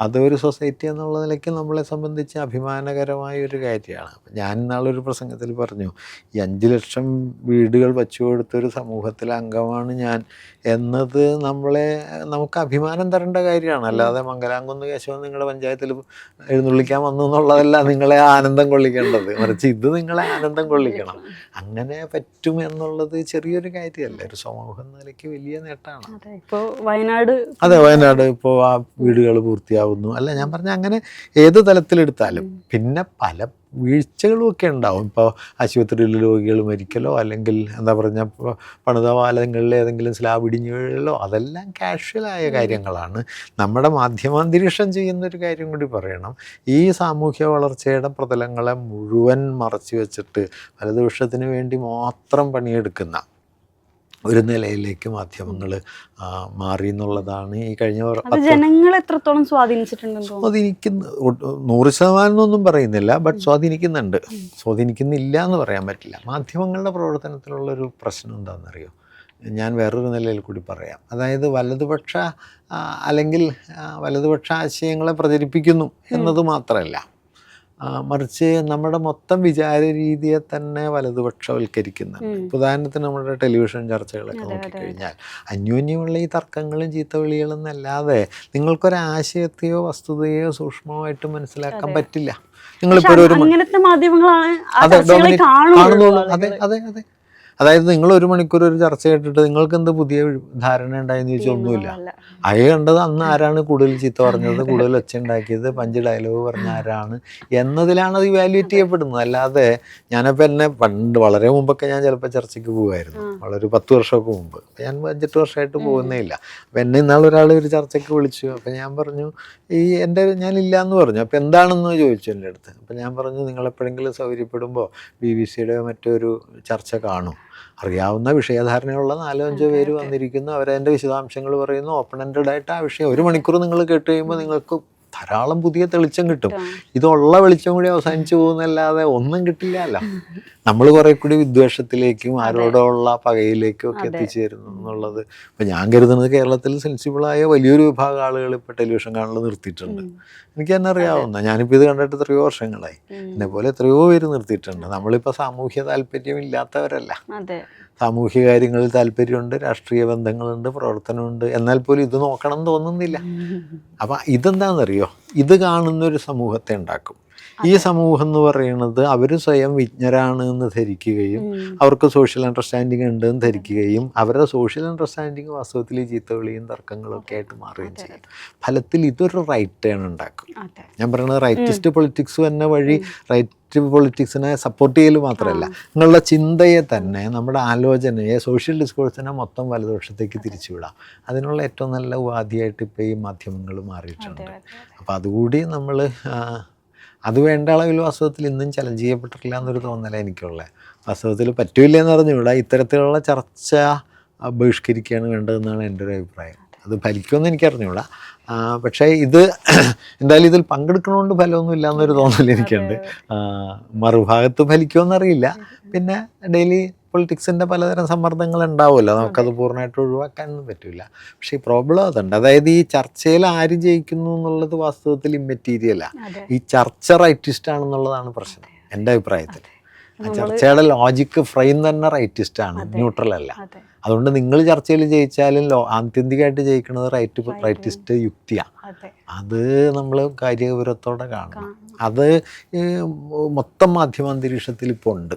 അതൊരു സൊസൈറ്റി എന്നുള്ള നിലയ്ക്ക് നമ്മളെ സംബന്ധിച്ച് അഭിമാനകരമായ ഒരു കാര്യമാണ്. ഞാൻ ഇന്നാളൊരു പ്രസംഗത്തിൽ പറഞ്ഞു, ഈ 5 ലക്ഷം വീടുകൾ വച്ചു കൊടുത്തൊരു സമൂഹത്തിലെ അംഗമാണ് ഞാൻ എന്നത് നമുക്ക് അഭിമാനം തരേണ്ട കാര്യമാണ്. അല്ലാതെ മംഗലാംകുന്ന് കേശവൻ നിങ്ങളുടെ പഞ്ചായത്തിൽ എഴുന്നള്ളിക്കാൻ വന്നു എന്നുള്ളതല്ല നിങ്ങളെ ആനന്ദം കൊള്ളിക്കേണ്ടത്, മറിച്ച് ഇത് നിങ്ങളെ ആനന്ദം കൊള്ളിക്കണം. അങ്ങനെ പറ്റും എന്നുള്ളത് ചെറിയൊരു കാര്യമല്ല, ഒരു സമൂഹം നിലയ്ക്ക് വലിയ നേട്ടമാണ്. അതെ, ഇപ്പോൾ വയനാട് അതെ, വയനാട് ഇപ്പോൾ ആ വീടുകൾ പൂർത്തിയാവുന്നു. അല്ല, ഞാൻ പറഞ്ഞ അങ്ങനെ ഏത് തലത്തിലെടുത്താലും പിന്നെ പല വീഴ്ചകളും ഒക്കെ ഉണ്ടാവും. ഇപ്പോൾ ആശുപത്രിയിൽ രോഗികൾ മരിക്കലോ അല്ലെങ്കിൽ എന്താ പറഞ്ഞാൽ പണിത പാലങ്ങളിൽ ഏതെങ്കിലും സ്ലാബ് ഇടിഞ്ഞു വീഴലോ, അതെല്ലാം കാഷ്വലായ കാര്യങ്ങളാണ്. നമ്മുടെ മാധ്യമാന്തരീക്ഷം ചെയ്യുന്നൊരു കാര്യം കൂടി പറയണം. ഈ സാമൂഹ്യ വളർച്ചയുടെ പ്രതലങ്ങളെ മുഴുവൻ മറച്ചു വെച്ചിട്ട് വലതുപക്ഷത്തിന് വേണ്ടി മാത്രം പണിയെടുക്കുന്ന ഒരു നിലയിലേക്ക് മാധ്യമങ്ങൾ മാറി എന്നുള്ളതാണ് ഈ കഴിഞ്ഞ അത് ജനങ്ങളെ എത്രത്തോളം സ്വാധീനിച്ചിട്ടുണ്ടെന്ന് തോന്നുന്നു. സ്വാധീനിക്കുന്ന 100% എന്നൊന്നും പറയുന്നില്ല, ബട്ട് സ്വാധീനിക്കുന്നുണ്ട്. സ്വാധീനിക്കുന്നില്ല എന്ന് പറയാൻ പറ്റില്ല. മാധ്യമങ്ങളുടെ പ്രവർത്തനത്തിലുള്ളൊരു പ്രശ്നം എന്താണെന്നറിയോ? ഞാൻ വേറൊരു നിലയിൽ കൂടി പറയാം. അതായത് വലതുപക്ഷ അല്ലെങ്കിൽ വലതുപക്ഷ ആശയങ്ങളെ പ്രചരിപ്പിക്കുന്നു എന്നത് മാത്രമല്ല, മറിച്ച് നമ്മുടെ മൊത്തം വിചാര രീതിയെ തന്നെ വലതുപക്ഷവൽക്കരിക്കുന്നുണ്ട്. ഉദാഹരണത്തിന് നമ്മുടെ ടെലിവിഷൻ ചർച്ചകളൊക്കെ നോക്കിക്കഴിഞ്ഞാൽ അന്യോന്യമുള്ള ഈ തർക്കങ്ങളും ചീത്തവിളികളും എന്നല്ലാതെ നിങ്ങൾക്കൊരാശയത്തെയോ വസ്തുതയോ സൂക്ഷ്മമായിട്ട് മനസ്സിലാക്കാൻ പറ്റില്ല. നിങ്ങളിപ്പോഴും ഒരു അങ്ങനത്തെ മാധ്യമങ്ങളാണ് അതെ കാണുന്നുള്ളൂ. അതെ അതെ അതെ അതായത് നിങ്ങൾ 1 മണിക്കൂർ ഒരു ചർച്ച കേട്ടിട്ട് നിങ്ങൾക്ക് എന്ത് പുതിയ ധാരണ ഉണ്ടായെന്ന് ചോദിച്ചാൽ ഒന്നുമില്ല. അയ കണ്ടത് അന്ന് ആരാണ് കൂടുതൽ ചീത്ത പറഞ്ഞത്, കൂടുതൽ ഒച്ച ഉണ്ടാക്കിയത്, 5 ഡയലോഗ് പറഞ്ഞ ആരാണ് എന്നതിലാണ് അത് ഇവാലുവേറ്റ് ചെയ്യപ്പെടുന്നത്. അല്ലാതെ ഞാനപ്പോൾ എന്നെ പണ്ട് വളരെ മുമ്പൊക്കെ ഞാൻ ചിലപ്പോൾ ചർച്ചയ്ക്ക് പോകുമായിരുന്നു. വളരെ 10 വർഷമൊക്കെ മുമ്പ്. ഞാൻ 5-8 വർഷമായിട്ട് പോകുന്നേ ഇല്ല. അപ്പം എന്നെ ഇന്നാളൊരാൾ ഒരു ചർച്ചയ്ക്ക് വിളിച്ചു. അപ്പം ഞാൻ പറഞ്ഞു ഞാനില്ല എന്ന് പറഞ്ഞു. അപ്പോൾ എന്താണെന്ന് ചോദിച്ചു എൻ്റെ അടുത്ത്. അപ്പം ഞാൻ പറഞ്ഞു, നിങ്ങളെപ്പോഴെങ്കിലും സൗകര്യപ്പെടുമ്പോൾ BBC-യുടെ മറ്റൊരു ചർച്ച കാണും. അറിയാവുന്ന വിഷയധാരണയുള്ള 4-5 പേര് വന്നിരിക്കുന്നു, അവരതിൻ്റെ വിശദാംശങ്ങൾ പറയുന്നു, ഓപ്പൺ എൻഡഡ് ആയിട്ട് ആ വിഷയം 1 മണിക്കൂർ നിങ്ങൾ കേട്ട് കഴിയുമ്പോൾ നിങ്ങൾക്ക് ധാരാളം പുതിയ തെളിച്ചം കിട്ടും. ഇതുള്ള വെളിച്ചം കൂടി അവസാനിച്ചു പോകുന്നല്ലാതെ ഒന്നും കിട്ടില്ല. അല്ല, നമ്മൾ കുറെ കൂടി വിദ്വേഷത്തിലേക്കും ആരോടുള്ള പകയിലേക്കും ഒക്കെ എത്തിച്ചേരുന്നു എന്നുള്ളത്. ഇപ്പം ഞാൻ കരുതുന്നത് കേരളത്തിൽ സെൻസിബിളായ വലിയൊരു വിഭാഗം ആളുകൾ ഇപ്പോൾ ടെലിവിഷൻ കാണൽ നിർത്തിയിട്ടുണ്ട്. എനിക്ക് തന്നെ അറിയാവുന്ന, ഞാനിപ്പോൾ ഇത് കണ്ടിട്ട് എത്രയോ വർഷങ്ങളായി. എന്നെ പോലെ എത്രയോ പേര് നിർത്തിയിട്ടുണ്ട്. നമ്മളിപ്പോൾ സാമൂഹ്യ താല്പര്യം ഇല്ലാത്തവരല്ല. സാമൂഹ്യ കാര്യങ്ങളിൽ താല്പര്യമുണ്ട്, രാഷ്ട്രീയ ബന്ധങ്ങളുണ്ട്, പ്രവർത്തനമുണ്ട്. എന്നാൽ പോലും ഇത് നോക്കണം എന്ന് തോന്നുന്നില്ല. അപ്പം ഇതെന്താണെന്നറിയോ? ഇത് കാണുന്നൊരു സമൂഹത്തെ ഉണ്ടാക്കും. ഈ സമൂഹം എന്ന് പറയുന്നത് അവർ സ്വയം വിജ്ഞരാണ് എന്ന് ധരിക്കുകയും അവർക്ക് സോഷ്യൽ അണ്ടർസ്റ്റാൻഡിങ് ഉണ്ട് എന്ന് ധരിക്കുകയും അവരുടെ സോഷ്യൽ അണ്ടർസ്റ്റാൻഡിങ് വാസ്തവത്തിൽ തർക്കവിളിയും തർക്കങ്ങളും ഒക്കെ ആയിട്ട് മാറുകയും ചെയ്യും. ഫലത്തിൽ ഇതൊരു റൈറ്റ് ടേൺ ഉണ്ടാക്കും. ഞാൻ പറയുന്നത് റൈറ്റിസ്റ്റ് പൊളിറ്റിക്സ് തന്നെ വഴി റൈറ്റ് പൊളിറ്റിക്സിനെ സപ്പോർട്ട് ചെയ്യൽ മാത്രമല്ല, നിങ്ങളുടെ ചിന്തയെ തന്നെ, നമ്മുടെ ആലോചനയെ, സോഷ്യൽ ഡിസ്കോഴ്സിനെ മൊത്തം വലതുപക്ഷത്തേക്ക് തിരിച്ചുവിടാം. അതിനുള്ള ഏറ്റവും നല്ല ഉപാധിയായിട്ട് ഇപ്പോൾ ഈ മാധ്യമങ്ങൾ മാറിയിട്ടുണ്ട്. അപ്പോൾ അതുകൂടി നമ്മൾ അത് വേണ്ട അളവിൽ വാസ്തവത്തിൽ ഇന്നും ചലഞ്ച് ചെയ്യപ്പെട്ടിട്ടില്ല എന്നൊരു തോന്നല എനിക്കുള്ളത്. വാസ്തവത്തിൽ പറ്റൂല്ല എന്ന് പറഞ്ഞുകൂടാ, ഇത്തരത്തിലുള്ള ചർച്ച ബഹിഷ്കരിക്കുകയാണ് വേണ്ടതെന്നാണ് എൻ്റെ ഒരു അഭിപ്രായം. അത് ഫലിക്കുമെന്ന് എനിക്കറിഞ്ഞൂടാ. പക്ഷേ ഇത് എന്തായാലും ഇതിൽ പങ്കെടുക്കണോണ്ട് ഫലമൊന്നും ഇല്ല എന്നൊരു തോന്നൽ എനിക്കുണ്ട്. മറുഭാഗത്ത് ഫലിക്കുമെന്നറിയില്ല. പിന്നെ ഡെയിലി പൊളിറ്റിക്സിൻ്റെ പലതരം സമ്മർദ്ദങ്ങൾ ഉണ്ടാവുമല്ലോ, നമുക്കത് പൂർണ്ണമായിട്ട് ഒഴിവാക്കാനൊന്നും പറ്റില്ല. പക്ഷേ ഈ പ്രോബ്ലം അതുണ്ട്. അതായത് ഈ ചർച്ചയിൽ ആര് ജയിക്കുന്നു എന്നുള്ളത് വാസ്തവത്തിൽ ഇമ്മെറ്റീരിയലാണ്. ഈ ചർച്ച റൈറ്റിസ്റ്റ് ആണെന്നുള്ളതാണ് പ്രശ്നം എൻ്റെ അഭിപ്രായത്തിൽ. ആ ചർച്ചയുടെ ലോജിക്ക് ഫ്രെയിം തന്നെ റൈറ്റിസ്റ്റാണ്, ന്യൂട്രൽ അല്ല. അതുകൊണ്ട് നിങ്ങൾ ചർച്ചയിൽ ജയിച്ചാലും ആത്യന്തികമായിട്ട് ജയിക്കുന്നത് റൈറ്റിസ്റ്റ് യുക്തിയാണ്. അത് നമ്മൾ കാര്യഗൗരവത്തോടെ കാണണം. അത് മൊത്തം മാധ്യമാന്തരീക്ഷത്തിൽ ഇപ്പോൾ ഉണ്ട്,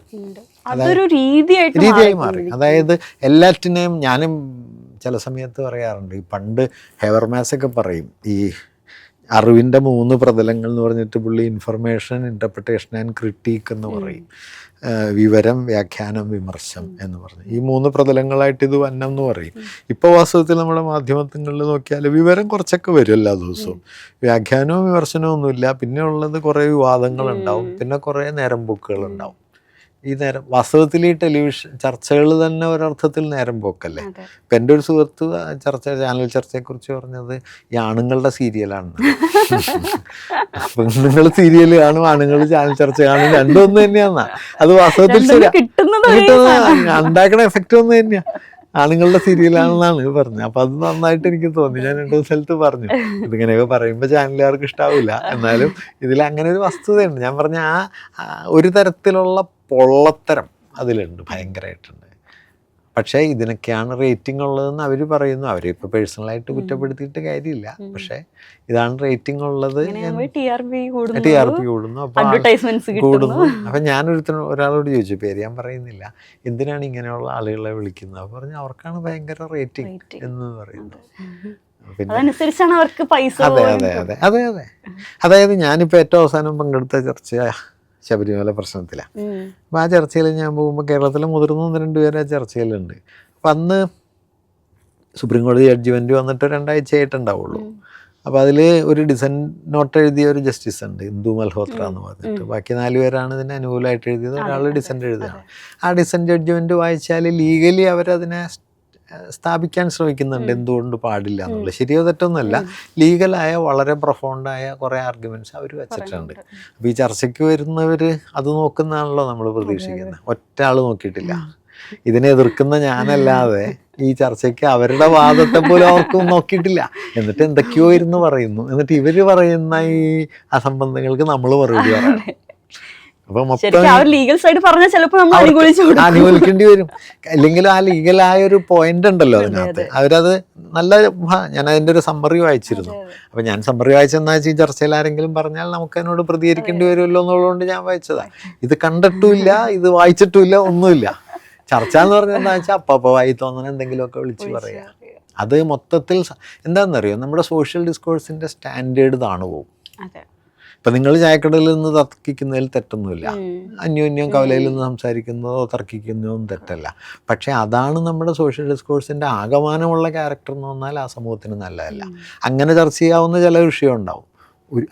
രീതിയായി മാറി. അതായത് എല്ലാറ്റിനെയും ഞാനും ചില സമയത്ത് പറയാറുണ്ട്. ഈ പണ്ട് ഹെവർമാസൊക്കെ പറയും ഈ അറിവിൻ്റെ 3 പ്രതലങ്ങൾ എന്ന് പറഞ്ഞിട്ട് പുള്ളി ഇൻഫർമേഷൻ, ഇൻ്റർപ്രിട്ടേഷൻ ആൻഡ് ക്രിട്ടീക്ക് എന്ന് പറയും. വിവരം, വ്യാഖ്യാനം, വിമർശം എന്ന് പറഞ്ഞ് ഈ 3 പ്രതലങ്ങളായിട്ട് ഇത് വന്നം എന്ന് പറയും. ഇപ്പോൾ വാസ്തവത്തിൽ നമ്മുടെ മാധ്യമങ്ങളിൽ നോക്കിയാൽ വിവരം കുറച്ചൊക്കെ വരും എല്ലാ ദിവസവും, വ്യാഖ്യാനവും വിമർശനവും ഒന്നുമില്ല. പിന്നെ ഉള്ളത് കുറേ വിവാദങ്ങളുണ്ടാവും, പിന്നെ കുറേ നേരം പോക്കുകളുണ്ടാവും. ഈ വാസ്തവത്തിൽ ഈ ടെലിവിഷൻ ചർച്ചകൾ തന്നെ ഒരർത്ഥത്തിൽ നേരം പോക്കല്ലേ. ഇപ്പം എൻ്റെ ഒരു സുഹൃത്ത് ചാനൽ ചർച്ചയെക്കുറിച്ച് പറഞ്ഞത് ഈ ആണുങ്ങളുടെ സീരിയലാണ്. പെണ്ണുങ്ങൾ സീരിയൽ കാണും, ആണുങ്ങൾ ചാനൽ ചർച്ച കാണും, രണ്ടും ഒന്ന് തന്നെയാന്നാ. അത് വാസ്തവത്തിൽ ശരിയാ, ഉണ്ടാക്കണ എഫക്റ്റ് ഒന്ന് തന്നെയാ. ആണുങ്ങളുടെ സീരിയലാണെന്നാണ് പറഞ്ഞത്. അപ്പം അത് നന്നായിട്ട് എനിക്ക് തോന്നി. ഞാൻ 2 സ്ഥലത്ത് പറഞ്ഞു, ഇതിങ്ങനെയൊക്കെ പറയുമ്പോൾ ചാനലുകാർക്ക് ഇഷ്ടാവില്ല, എന്നാലും ഇതിൽ അങ്ങനെ ഒരു വസ്തുതയുണ്ട്. ഞാൻ പറഞ്ഞ ഒരു തരത്തിലുള്ള പൊള്ളത്തരം അതിലുണ്ട്, ഭയങ്കരമായിട്ടുണ്ട്. പക്ഷേ ഇതിനൊക്കെയാണ് റേറ്റിംഗ് ഉള്ളതെന്ന് അവർ പറയുന്നു. അവരെ ഇപ്പോൾ പേഴ്സണലായിട്ട് കുറ്റപ്പെടുത്തിയിട്ട് കാര്യമില്ല, പക്ഷേ ഇതാണ് റേറ്റിംഗ് ഉള്ളത്. TRP കൂടുന്നു, അപ്പോൾ കൂടുന്നു. അപ്പം ഒരാളോട് ചോദിച്ചു, പേര് ഞാൻ പറയുന്നില്ല, എന്തിനാണ് ഇങ്ങനെയുള്ള ആളുകളെ വിളിക്കുന്നത്? അപ്പോൾ പറഞ്ഞു അവർക്കാണ് ഭയങ്കര റേറ്റിംഗ് എന്ന് പറയുന്നത്. അതനുസരിച്ചാണ് അവർക്ക് പൈസ. അതെ. അതായത് ഞാനിപ്പോൾ ഏറ്റവും അവസാനം പങ്കെടുത്ത ചർച്ച ശബരിമല പ്രശ്നത്തിലാണ്. അപ്പോൾ ആ ചർച്ചയിൽ ഞാൻ പോകുമ്പോൾ കേരളത്തിലെ മുതിർന്ന 1-2 പേര് ആ ചർച്ചയിലുണ്ട്. അപ്പം അന്ന് സുപ്രീം കോടതി ജഡ്ജ്മെൻറ്റ് വന്നിട്ട് 2 ആഴ്ചയായിട്ടുണ്ടാവുള്ളൂ. അപ്പോൾ അതിൽ ഒരു ഡിസെൻറ്റ് നോട്ട് എഴുതിയ ഒരു ജസ്റ്റിസ് ഉണ്ട്, ഇന്ദു മൽഹോത്ര എന്ന് പറഞ്ഞിട്ട്. ബാക്കി 4 പേരാണ് ഇതിന് അനുകൂലമായിട്ട് എഴുതിയത്, ഒരാൾ ഡിസെൻറ്റ് എഴുതുകയാണ്. ആ ഡിസെൻറ്റ് ജഡ്ജ്മെൻറ്റ് വായിച്ചാൽ ലീഗലി അവരതിനെ സ്ഥാപിക്കാൻ ശ്രമിക്കുന്നുണ്ട്, എന്തുകൊണ്ട് പാടില്ല എന്നുള്ളത്. ശരിയോ തെറ്റൊന്നുമല്ല, ലീഗലായ വളരെ പ്രൊഫൗണ്ടായ കുറേ ആർഗ്യുമെൻറ്റ്സ് അവർ വെച്ചിട്ടുണ്ട്. അപ്പോൾ ഈ ചർച്ചയ്ക്ക് വരുന്നവർ അത് നോക്കുന്നതാണല്ലോ നമ്മൾ പ്രതീക്ഷിക്കുന്നത്. ഒറ്റ ആൾ നോക്കിയിട്ടില്ല. ഇതിനെ എതിർക്കുന്ന ഞാനല്ലാതെ ഈ ചർച്ചയ്ക്ക് അവരുടെ വാദത്തെ പോലും അവർക്കും നോക്കിയിട്ടില്ല. എന്നിട്ട് എന്തൊക്കെയോ ഇരുന്ന് പറയുന്നു. എന്നിട്ട് ഇവർ പറയുന്ന ഈ അസംബന്ധങ്ങൾക്ക് നമ്മൾ മറുപടി പറയണം. അപ്പൊ അനുകൂലിക്കേണ്ടി വരും. അല്ലെങ്കിലും ആ ലീഗലായ ഒരു പോയിന്റ് ഉണ്ടല്ലോ അതിനകത്ത്. അവരത് നല്ല, ഞാൻ അതിൻ്റെ ഒരു സമ്മറി വായിച്ചിരുന്നു. അപ്പൊ ഞാൻ സമ്മറി വായിച്ചെന്നാ വെച്ചാൽ ഈ ചർച്ചയിൽ ആരെങ്കിലും പറഞ്ഞാൽ നമുക്ക് അതിനോട് പ്രതികരിക്കേണ്ടി വരുമല്ലോ എന്നുള്ളതുകൊണ്ട് ഞാൻ വായിച്ചതാണ്. ഇത് കണ്ടിട്ടുമില്ല, ഇത് വായിച്ചിട്ടുമില്ല, ഒന്നുമില്ല. ചർച്ച എന്ന് പറഞ്ഞാൽ എന്താ വെച്ചാൽ അപ്പൊ വായി തോന്നുന്ന എന്തെങ്കിലുമൊക്കെ വിളിച്ച് പറയുക. അത് മൊത്തത്തിൽ എന്താണെന്നറിയോ, നമ്മുടെ സോഷ്യൽ ഡിസ്കോഴ്സിന്റെ സ്റ്റാൻഡേർഡ് താണു പോകും. ഇപ്പം നിങ്ങൾ ചായക്കടയിൽ നിന്ന് തർക്കിക്കുന്നതിൽ തെറ്റൊന്നുമില്ല, അന്യോന്യം കവലയിൽ നിന്ന് സംസാരിക്കുന്നതോ തർക്കിക്കുന്നതോ തെറ്റല്ല. പക്ഷേ അതാണ് നമ്മുടെ സോഷ്യൽ ഡിസ്കോഴ്സിൻ്റെ ആകമാനമുള്ള ക്യാരക്ടർ എന്ന് പറഞ്ഞാൽ ആ സമൂഹത്തിന് നല്ലതല്ല. അങ്ങനെ ചർച്ച ചെയ്യാവുന്ന ചില വിഷയം ഉണ്ടാവും,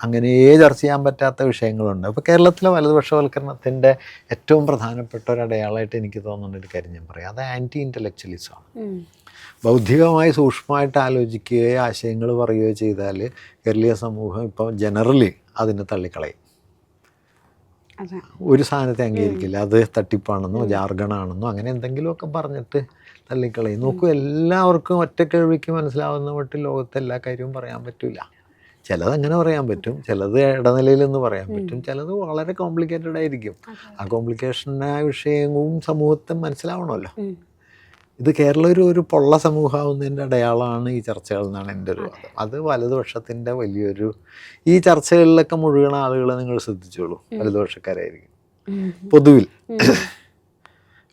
അങ്ങനെ ചർച്ച ചെയ്യാൻ പറ്റാത്ത വിഷയങ്ങളുണ്ട്. അപ്പോൾ കേരളത്തിലെ വലതുപക്ഷവൽക്കരണത്തിൻ്റെ ഏറ്റവും പ്രധാനപ്പെട്ട ഒരു അടയാളമായിട്ട് എനിക്ക് തോന്നുന്ന ഒരു കാര്യം ഞാൻ പറയാം, അത് ആൻറ്റി ഇൻ്റലക്ച്വലിസമാണ്. ബൗദ്ധികമായി സൂക്ഷ്മമായിട്ട് ആലോചിക്കുകയോ ആശയങ്ങൾ പറയുകയോ ചെയ്താൽ കേരളീയ സമൂഹം ഇപ്പോൾ ജനറലി അതിനെ തള്ളിക്കളയും. ഒരു സാധനത്തെ അംഗീകരിക്കില്ല, അത് തട്ടിപ്പാണെന്നോ ജാർഗണാണെന്നോ അങ്ങനെ എന്തെങ്കിലുമൊക്കെ പറഞ്ഞിട്ട് തള്ളിക്കളയും. നോക്കൂ, എല്ലാവർക്കും ഒറ്റ കേൾവിക്ക് മനസ്സിലാവുന്ന മട്ടിൽ ലോകത്തെ എല്ലാ കാര്യവും പറയാൻ പറ്റില്ല. ചിലത് അങ്ങനെ പറയാൻ പറ്റും, ചിലത് ഇടനിലയിൽ നിന്ന് പറയാൻ പറ്റും, ചിലത് വളരെ കോംപ്ലിക്കേറ്റഡ് ആയിരിക്കും. ആ കോംപ്ലിക്കേഷനായ വിഷയവും സമൂഹത്തെ മനസ്സിലാവണമല്ലോ. ഇത് കേരളം ഒരു പൊള്ള സമൂഹമാവുന്നതിൻ്റെ അടയാളമാണ് ഈ ചർച്ചകൾ എന്നാണ് എൻ്റെ ഒരു വാദം. അത് വലതുപക്ഷത്തിൻ്റെ വലിയൊരു, ഈ ചർച്ചകളിലൊക്കെ മുഴുവൻ ആളുകളെ നിങ്ങൾ ശ്രദ്ധിച്ചോളൂ, വലതുപക്ഷക്കാരായിരിക്കും പൊതുവിൽ.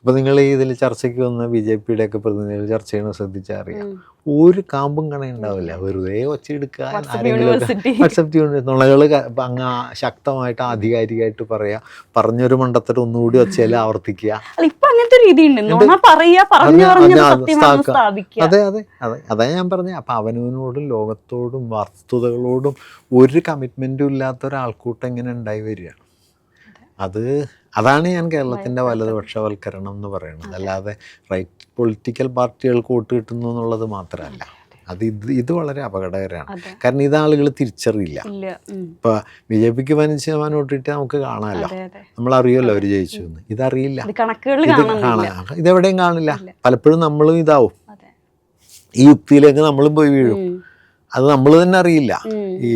ഇപ്പം നിങ്ങൾ ഇതിൽ ചർച്ചയ്ക്ക് വന്ന BJPയുടെ ഒക്കെ പ്രതിനിധികൾ ചർച്ച ചെയ്യണത് ശ്രദ്ധിച്ചാൽ അറിയാം, ഒരു കാമ്പും കണയുണ്ടാവില്ല. വെറുതെ ഒച്ചയെടുക്കുക, വാട്സപ്പ് നുണകൾ അങ്ങ് ശക്തമായിട്ട് ആധികാരികമായിട്ട് പറയുക, പറഞ്ഞൊരു മണ്ടത്തരം ഒന്നുകൂടി ഒച്ചയിൽ ആവർത്തിക്കുക. അതാ ഞാൻ പറഞ്ഞത്. അപ്പം അവനവനോടും ലോകത്തോടും വസ്തുതകളോടും ഒരു കമ്മിറ്റ്മെൻറ്റും ഇല്ലാത്ത ഒരാൾക്കൂട്ടം ഇങ്ങനെ ഉണ്ടായി വരികയാണ്. അതാണ് ഞാൻ കേരളത്തിൻ്റെ വലതുപക്ഷവൽക്കരണം എന്ന് പറയുന്നത്. അല്ലാതെ റൈറ്റ് പൊളിറ്റിക്കൽ പാർട്ടികൾക്ക് വോട്ട് കിട്ടുന്നു എന്നുള്ളത് മാത്രമല്ല. ഇത് വളരെ അപകടകരമാണ്. കാരണം ഇതാളുകൾ തിരിച്ചറിയില്ല. ഇപ്പോൾ BJPക്ക് 15% വോട്ട് കിട്ടിയാൽ നമുക്ക് കാണാമല്ലോ, നമ്മളറിയുമല്ലോ അവർ ജയിച്ചു എന്ന്. ഇതറിയില്ല, ഇതെവിടെയും കാണില്ല. പലപ്പോഴും നമ്മളും ഇതാവും, ഈ യുക്തിയിലേക്ക് നമ്മളും പോയി വീഴും. അത് നമ്മൾ തന്നെ അറിയില്ല ഈ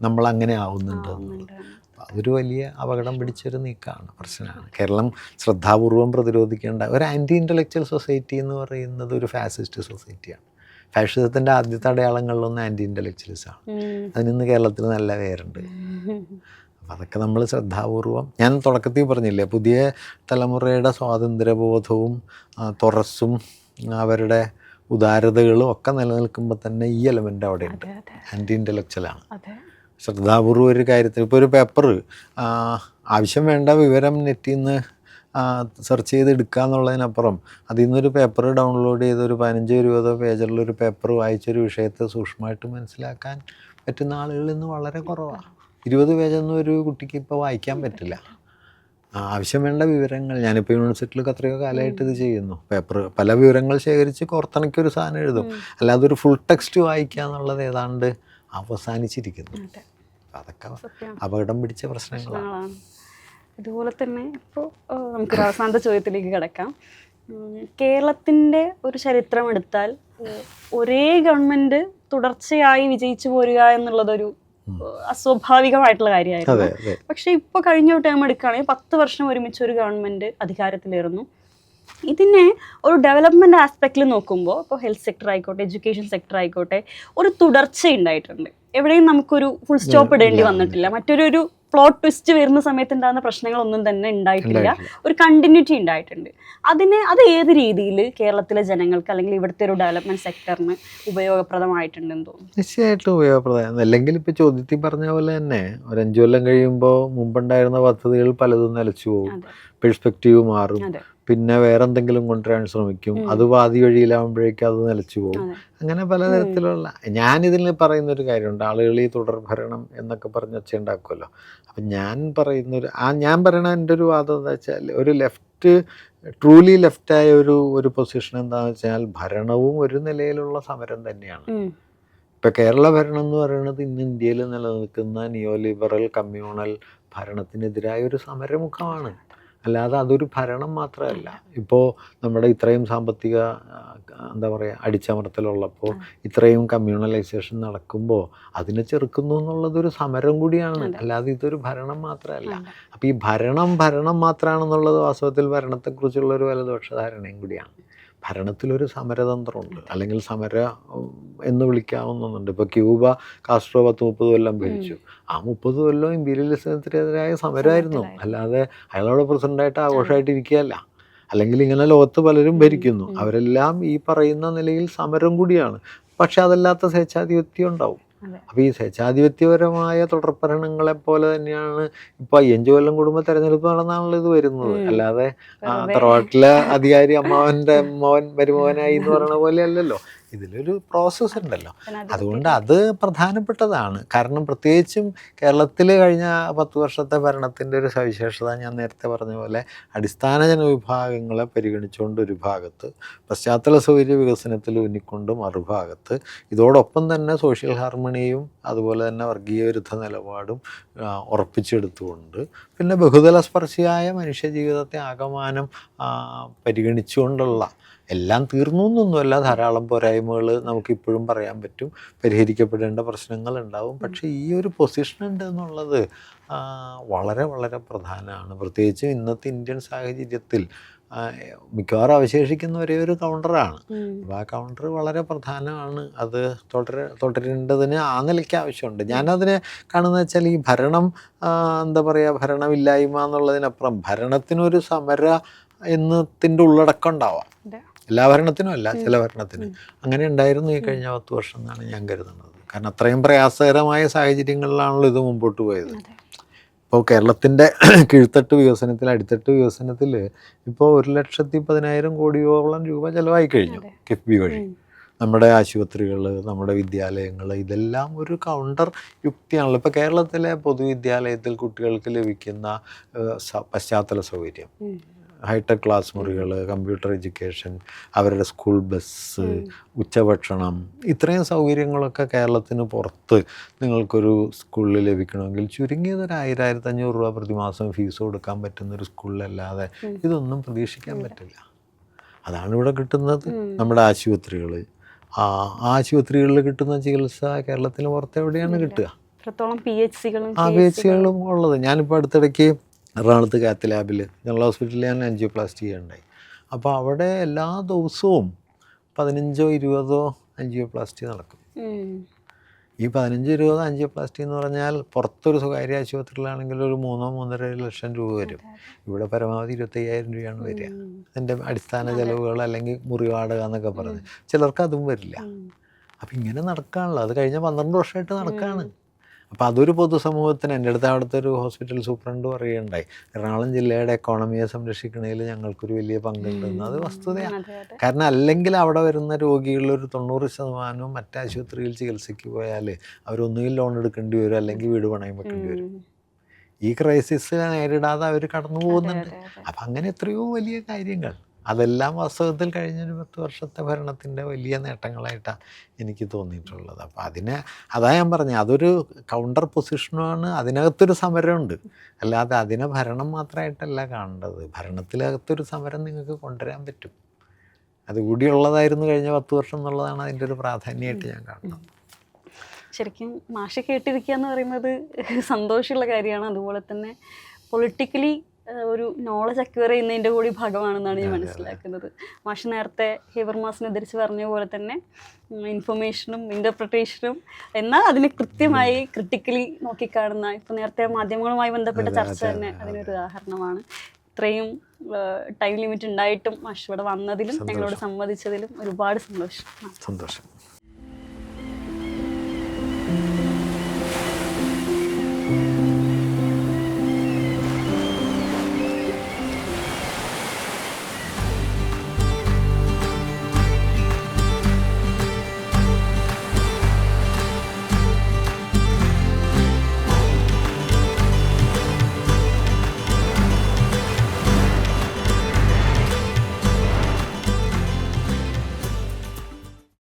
നമ്മളങ്ങനെ ആവുന്നുണ്ട് എന്നുള്ളത്. അതൊരു വലിയ അപകടം പിടിച്ചൊരു നീക്കമാണ്, പ്രശ്നമാണ്. കേരളം ശ്രദ്ധാപൂർവം പ്രതിരോധിക്കേണ്ട ഒരു ആൻറ്റി ഇൻ്റലക്ച്വൽ സൊസൈറ്റി എന്ന് പറയുന്നത് ഒരു ഫാസിസ്റ്റ് സൊസൈറ്റിയാണ്. ഫാഷിസത്തിൻ്റെ ആദ്യത്തെ അടയാളങ്ങളിലൊന്നും ആൻറ്റി ഇൻ്റലക്ച്വലിസമാണ്. അതിനിന്ന് കേരളത്തിൽ നല്ല പേരുണ്ട്. അപ്പം അതൊക്കെ നമ്മൾ ശ്രദ്ധാപൂർവം, ഞാൻ തുടക്കത്തിൽ പറഞ്ഞില്ലേ, പുതിയ തലമുറയുടെ സ്വാതന്ത്ര്യബോധവും തുറസ്സും അവരുടെ ഉദാരതകളും ഒക്കെ നിലനിൽക്കുമ്പോൾ തന്നെ ഈ എലമെൻ്റ് അവിടെയുണ്ട്, ആൻറ്റി ഇൻ്റലക്ച്വലാണ്. ശ്രദ്ധാപൂർവം ഒരു കാര്യത്തിൽ, ഇപ്പോൾ ഒരു പേപ്പർ ആവശ്യം വേണ്ട വിവരം നെറ്റിൽ നിന്ന് സെർച്ച് ചെയ്ത് എടുക്കുക എന്നുള്ളതിനപ്പുറം അതിൽ നിന്നൊരു പേപ്പർ ഡൗൺലോഡ് ചെയ്ത് ഒരു 15-20 പേജുള്ളൊരു പേപ്പർ വായിച്ചൊരു വിഷയത്തെ സൂക്ഷ്മമായിട്ട് മനസ്സിലാക്കാൻ പറ്റുന്ന ആളുകൾ ഇന്ന് വളരെ കുറവാണ്. 20 പേജൊന്നും ഒരു കുട്ടിക്ക് ഇപ്പോൾ വായിക്കാൻ പറ്റില്ല. ആവശ്യം വേണ്ട വിവരങ്ങൾ, ഞാനിപ്പോൾ യൂണിവേഴ്സിറ്റിയിൽ എത്രയോ കാലമായിട്ട് ഇത് ചെയ്യുന്നു. പേപ്പർ പല വിവരങ്ങൾ ശേഖരിച്ച് കോർത്തിണക്കിയൊരു സാധനം എഴുതും. അല്ലാതെ ഒരു ഫുൾ ടെക്സ്റ്റ് വായിക്കുക എന്നുള്ളത് ഏതാണ്ട് അവസാനിച്ചിരിക്കുന്നു. അതൊക്കെ അപകടം പിടിച്ച പ്രശ്നങ്ങളാണ്. അതുപോലെ തന്നെ ഇപ്പോൾ നമുക്കൊരു അവസാനത്തെ ചോദ്യത്തിലേക്ക് കിടക്കാം. കേരളത്തിൻ്റെ ഒരു ചരിത്രം എടുത്താൽ ഒരേ ഗവൺമെൻറ് തുടർച്ചയായി വിജയിച്ചു പോരുക എന്നുള്ളതൊരു അസ്വാഭാവികമായിട്ടുള്ള കാര്യമായിരുന്നു. പക്ഷേ ഇപ്പോൾ കഴിഞ്ഞ ടേം എടുക്കുകയാണെങ്കിൽ 10 വർഷം ഒരുമിച്ച് ഒരു ഗവൺമെൻറ് അധികാരത്തിലേറുന്നു. ഇതിനെ ഒരു ഡെവലപ്മെൻറ്റ് ആസ്പെക്റ്റിൽ നോക്കുമ്പോൾ ഇപ്പോൾ ഹെൽത്ത് സെക്ടർ ആയിക്കോട്ടെ, എഡ്യൂക്കേഷൻ സെക്ടർ ആയിക്കോട്ടെ, ഒരു തുടർച്ച ഉണ്ടായിട്ടുണ്ട്. എവിടെയും നമുക്കൊരു ഫുൾ സ്റ്റോപ്പ് ഇടേണ്ടി വന്നിട്ടില്ല. മറ്റൊരു പ്ലോട്ട് ട്വിസ്റ്റ് വരുന്ന സമയത്ത് ഉണ്ടാകുന്ന പ്രശ്നങ്ങളൊന്നും തന്നെ ഉണ്ടായിട്ടില്ല. ഒരു കണ്ടിന്യൂറ്റി ഉണ്ടായിട്ടുണ്ട്. അത് ഏത് രീതിയിൽ കേരളത്തിലെ ജനങ്ങൾക്ക് അല്ലെങ്കിൽ ഇവിടുത്തെ ഒരു ഡെവലപ്മെന്റ് സെക്ടറിന് ഉപയോഗപ്രദമായിട്ടുണ്ടെന്ന് തോന്നുന്നു? തീർച്ചയായിട്ടും ഉപയോഗപ്രദമാണ്. അല്ലെങ്കിൽ ഇപ്പോൾ ചോദ്യത്തിൽ പറഞ്ഞ പോലെ തന്നെ ഒരു 5 കൊല്ലം കഴിയുമ്പോൾ മുമ്പുണ്ടായിരുന്ന പദ്ധതികൾ പലതും നിലച്ചു പോകും, പെർസ്പെക്റ്റീവ് മാറും, പിന്നെ വേറെ എന്തെങ്കിലും കൊണ്ടുവരാൻ ശ്രമിക്കും, അത് പാതി വഴിയിലാവുമ്പോഴേക്കും അത് നിലച്ചു പോകും. അങ്ങനെ പലതരത്തിലുള്ള ഞാനിതിൽ പറയുന്നൊരു കാര്യമുണ്ട്. ആളുകൾ ഈ തുടർഭരണം എന്നൊക്കെ പറഞ്ഞ് ഒച്ചയുണ്ടാക്കുമല്ലോ. അപ്പം ഞാൻ പറയണ എൻ്റെ ഒരു വാദം എന്താ വെച്ചാൽ, ഒരു ട്രൂലി ലെഫ്റ്റായ ഒരു പൊസിഷൻ എന്താണെന്ന് വെച്ചാൽ, ഭരണവും ഒരു നിലയിലുള്ള സമരം തന്നെയാണ്. ഇപ്പം കേരള ഭരണം എന്ന് പറയുന്നത് ഇന്ന് ഇന്ത്യയിൽ നിലനിൽക്കുന്ന നിയോ ലിബറൽ കമ്മ്യൂണൽ ഭരണത്തിനെതിരായ ഒരു സമരമുഖമാണ്. അല്ലാതെ അതൊരു ഭരണം മാത്രമല്ല. ഇപ്പോൾ നമ്മുടെ ഇത്രയും സാമ്പത്തിക എന്താ പറയുക അടിച്ചമർത്തലുള്ളപ്പോൾ, ഇത്രയും കമ്മ്യൂണലൈസേഷൻ നടക്കുമ്പോൾ അതിനെ ചെറുക്കുന്നു എന്നുള്ളതൊരു സമരം കൂടിയാണ്. അല്ലാതെ ഇതൊരു ഭരണം മാത്രമല്ല. അപ്പോൾ ഈ ഭരണം മാത്രമാണെന്നുള്ളത് വാസ്തവത്തിൽ ഭരണത്തെക്കുറിച്ചുള്ളൊരു വലതുപക്ഷ ധാരണയും കൂടിയാണ്. ഭരണത്തിലൊരു സമരതന്ത്രമുണ്ട്, അല്ലെങ്കിൽ സമരം എന്ന് വിളിക്കാവുന്നുണ്ട്. ഇപ്പോൾ ക്യൂബ കാസ്ട്രോ 10-30 കൊല്ലം ഭരിച്ചു. ആ 30 കൊല്ലം ഇമ്പീരിയലിസത്തിനെതിരായ സമരമായിരുന്നു. അല്ലാതെ അയാളോട് പ്രസിഡൻ്റായിട്ട് ആഘോഷമായിട്ട് ഇരിക്കുകയല്ല. അല്ലെങ്കിൽ ഇങ്ങനെ ലോകത്ത് പലരും ഭരിക്കുന്നു, അവരെല്ലാം ഈ പറയുന്ന നിലയിൽ സമരം കൂടിയാണ്. പക്ഷെ അതല്ലാത്ത സ്വേച്ഛാധിപത്യം ഉണ്ടാവും. അപ്പോൾ ഈ സ്വേച്ഛാധിപത്യപരമായ തുടർഭരണങ്ങളെപ്പോലെ തന്നെയാണ് ഇപ്പോൾ 5 കൊല്ലം കൂടുമ്പോൾ തെരഞ്ഞെടുപ്പ് നടന്നാണല്ലോ ഇത് വരുന്നത്. അല്ലാതെ തറവാട്ടിലെ അധികാരി അമ്മാവൻ്റെ മോൻ മരുമോനായി എന്ന് പറയുന്ന പോലെ അല്ലല്ലോ. ഇതിലൊരു പ്രോസസ്സ് ഉണ്ടല്ലോ. അതുകൊണ്ട് അത് പ്രധാനപ്പെട്ടതാണ്. കാരണം പ്രത്യേകിച്ചും കേരളത്തിൽ കഴിഞ്ഞ 10 വർഷത്തെ ഭരണത്തിൻ്റെ ഒരു സവിശേഷത ഞാൻ നേരത്തെ പറഞ്ഞ പോലെ, അടിസ്ഥാന ജനവിഭാഗങ്ങളെ പരിഗണിച്ചുകൊണ്ട് ഒരു ഭാഗത്ത്, പശ്ചാത്തല സൗകര്യ വികസനത്തിൽ ഊന്നിക്കൊണ്ട് മറുഭാഗത്ത്, ഇതോടൊപ്പം തന്നെ സോഷ്യൽ ഹാർമണിയും അതുപോലെ തന്നെ വർഗീയ വിരുദ്ധ നിലപാടും ഉറപ്പിച്ചെടുത്തുകൊണ്ട്, പിന്നെ ബഹുതല സ്പർശിയായ മനുഷ്യജീവിതത്തെ ആകമാനം പരിഗണിച്ചുകൊണ്ടുള്ള, എല്ലാം തീർന്നു എന്നൊന്നുമല്ല, ധാരാളം പോരായ്മകൾ നമുക്കിപ്പോഴും പറയാൻ പറ്റും, പരിഹരിക്കപ്പെടേണ്ട പ്രശ്നങ്ങളുണ്ടാവും. പക്ഷേ ഈ ഒരു പൊസിഷൻ ഉണ്ട് എന്നുള്ളത് വളരെ വളരെ പ്രധാനമാണ്. പ്രത്യേകിച്ച് ഇന്നത്തെ ഇന്ത്യൻ സാഹചര്യത്തിൽ മിക്കവാറും അവശേഷിക്കുന്ന ഒരേ ഒരു കൗണ്ടറാണ്. അപ്പോൾ ആ കൗണ്ടർ വളരെ പ്രധാനമാണ്. അത് തുടരേണ്ടതിന് ആ നിലയ്ക്ക് ആവശ്യമുണ്ട്. ഞാനതിനെ കാണുന്നത് വെച്ചാൽ, ഈ ഭരണം എന്താ പറയുക, ഭരണമില്ലായ്മ എന്നുള്ളതിനപ്പുറം ഭരണത്തിനൊരു സമര എന്നതിൻ്റെ ഉള്ളടക്കം ഉണ്ടാവാം. എല്ലാ ഭരണത്തിനും അല്ല, ചില ഭരണത്തിന് അങ്ങനെ ഉണ്ടായിരുന്നു ഈ കഴിഞ്ഞ 10 വർഷം എന്നാണ് ഞാൻ കരുതുന്നത്. കാരണം അത്രയും പ്രയാസകരമായ സാഹചര്യങ്ങളിലാണല്ലോ ഇത് മുമ്പോട്ട് പോയത്. ഇപ്പോൾ കേരളത്തിൻ്റെ കീഴ്ത്തട്ട് വികസനത്തിൽ, അടിത്തട്ട് വികസനത്തിൽ ഇപ്പോൾ 1,10,10,000 കോടിയോളം രൂപ ചിലവായി കഴിഞ്ഞു കിഫ്ബി വഴി. നമ്മുടെ ആശുപത്രികൾ, നമ്മുടെ വിദ്യാലയങ്ങൾ, ഇതെല്ലാം ഒരു കൗണ്ടർ യുക്തിയാണല്ലോ. ഇപ്പോൾ കേരളത്തിലെ പൊതുവിദ്യാലയത്തിൽ കുട്ടികൾക്ക് ലഭിക്കുന്ന പശ്ചാത്തല സൗകര്യം, ഹൈടെക് ക്ലാസ് മുറികൾ, കമ്പ്യൂട്ടർ എഡ്യൂക്കേഷൻ, അവരുടെ സ്കൂൾ ബസ്, ഉച്ചഭക്ഷണം, ഇത്രയും സൗകര്യങ്ങളൊക്കെ കേരളത്തിന് പുറത്ത് നിങ്ങൾക്കൊരു സ്കൂളിൽ ലഭിക്കണമെങ്കിൽ ചുരുങ്ങിയത് ഒരു 1,000-1,500 രൂപ പ്രതിമാസം ഫീസ് കൊടുക്കാൻ പറ്റുന്നൊരു സ്കൂളിലല്ലാതെ ഇതൊന്നും പ്രതീക്ഷിക്കാൻ പറ്റില്ല. അതാണ് ഇവിടെ കിട്ടുന്നത്. നമ്മുടെ ആശുപത്രികൾ, ആശുപത്രികളിൽ കിട്ടുന്ന ചികിത്സ കേരളത്തിന് പുറത്തെവിടെയാണ് കിട്ടുക? PHCകളും ഉള്ളത്. ഞാനിപ്പോൾ അടുത്തിടയ്ക്ക് എറണാകുളത്ത് കാത്ത് ലാബിൽ, ജനറൽ ഹോസ്പിറ്റലിൽ ഞാൻ ആൻജിയോപ്ലാസ്റ്റി ചെയ്യുന്നുണ്ടായി. അപ്പോൾ അവിടെ എല്ലാ ദിവസവും 15-20 ആൻജിയോപ്ലാസ്റ്റി നടക്കും. ഈ 15-20 ആൻജിയോപ്ലാസ്റ്റി എന്ന് പറഞ്ഞാൽ പുറത്തൊരു സ്വകാര്യ ആശുപത്രിയിലാണെങ്കിൽ ഒരു 3-3.5 ലക്ഷം രൂപ വരും. ഇവിടെ പരമാവധി 25,000 രൂപയാണ് വരിക. അതിൻ്റെ അടിസ്ഥാന ചെലവുകൾ, അല്ലെങ്കിൽ മുറി വാടക എന്നൊക്കെ പറഞ്ഞ്. ചിലർക്ക് അതും വരില്ല. അപ്പം ഇങ്ങനെ നടക്കാണല്ലോ. അത് കഴിഞ്ഞ 12 വർഷമായിട്ട് നടക്കുകയാണ്. അപ്പോൾ അതൊരു പൊതുസമൂഹത്തിന്, എൻ്റെ അടുത്ത് അവിടുത്തെ ഒരു ഹോസ്പിറ്റൽ സൂപ്രണ്ട് പറയുകയുണ്ടായി, എറണാകുളം ജില്ലയുടെ എക്കോണമിയെ സംരക്ഷിക്കുന്നതിൽ ഞങ്ങൾക്കൊരു വലിയ പങ്കുണ്ടെന്ന്. അത് വസ്തുതയാണ്. കാരണം അല്ലെങ്കിൽ അവിടെ വരുന്ന രോഗികളിലൊരു 90% മറ്റാശുപത്രിയിൽ ചികിത്സയ്ക്ക് പോയാൽ അവരൊന്നുകിൽ ലോൺ എടുക്കേണ്ടി വരും, അല്ലെങ്കിൽ വീട് പണയം വെക്കേണ്ടി വരും. ഈ ക്രൈസിസ് നേരിടാതെ അവർ കടന്നു പോകുന്നുണ്ട്. അപ്പം അങ്ങനെ എത്രയോ വലിയ കാര്യങ്ങൾ, അതെല്ലാം വാസ്തവത്തിൽ കഴിഞ്ഞൊരു 10 വർഷത്തെ ഭരണത്തിൻ്റെ വലിയ നേട്ടങ്ങളായിട്ടാണ് എനിക്ക് തോന്നിയിട്ടുള്ളത്. അപ്പോൾ അതാ ഞാൻ പറഞ്ഞത്, അതൊരു കൗണ്ടർ പൊസിഷനുമാണ്. അതിനകത്തൊരു സമരമുണ്ട്. അല്ലാതെ അതിനെ ഭരണം മാത്രമായിട്ടല്ല കാണേണ്ടത്. ഭരണത്തിനകത്തൊരു സമരം നിങ്ങൾക്ക് കൊണ്ടുവരാൻ പറ്റും. അതുകൂടിയുള്ളതായിരുന്നു കഴിഞ്ഞ 10 വർഷം എന്നുള്ളതാണ് അതിൻ്റെ ഒരു പ്രാധാന്യമായിട്ട് ഞാൻ കാണുന്നത്. ശരിക്കും മാഷ് കേട്ടിരിക്കുക എന്ന് പറയുന്നത് സന്തോഷമുള്ള കാര്യമാണ്. അതുപോലെ തന്നെ പൊളിറ്റിക്കലി ഒരു നോളജ് അക്വയർ ചെയ്യുന്നതിൻ്റെ കൂടി ഭാഗമാണെന്നാണ് ഞാൻ മനസ്സിലാക്കുന്നത്. മാഷ് നേരത്തെ ഹേബർമാസിനെ ഉദ്ധരിച്ച് പറഞ്ഞ പോലെ തന്നെ ഇൻഫർമേഷനും ഇൻ്റർപ്രിട്ടേഷനും എന്നാൽ അതിനെ കൃത്യമായി ക്രിട്ടിക്കലി നോക്കിക്കാണുന്ന, ഇപ്പം നേരത്തെ മാധ്യമങ്ങളുമായി ബന്ധപ്പെട്ട ചർച്ച തന്നെ അതിനൊരു ഉദാഹരണമാണ്. ഇത്രയും ടൈം ലിമിറ്റ് ഉണ്ടായിട്ടും മാഷ് ഇവിടെ വന്നതിലും ഞങ്ങളോട് സംവദിച്ചതിലും ഒരുപാട് സന്തോഷം.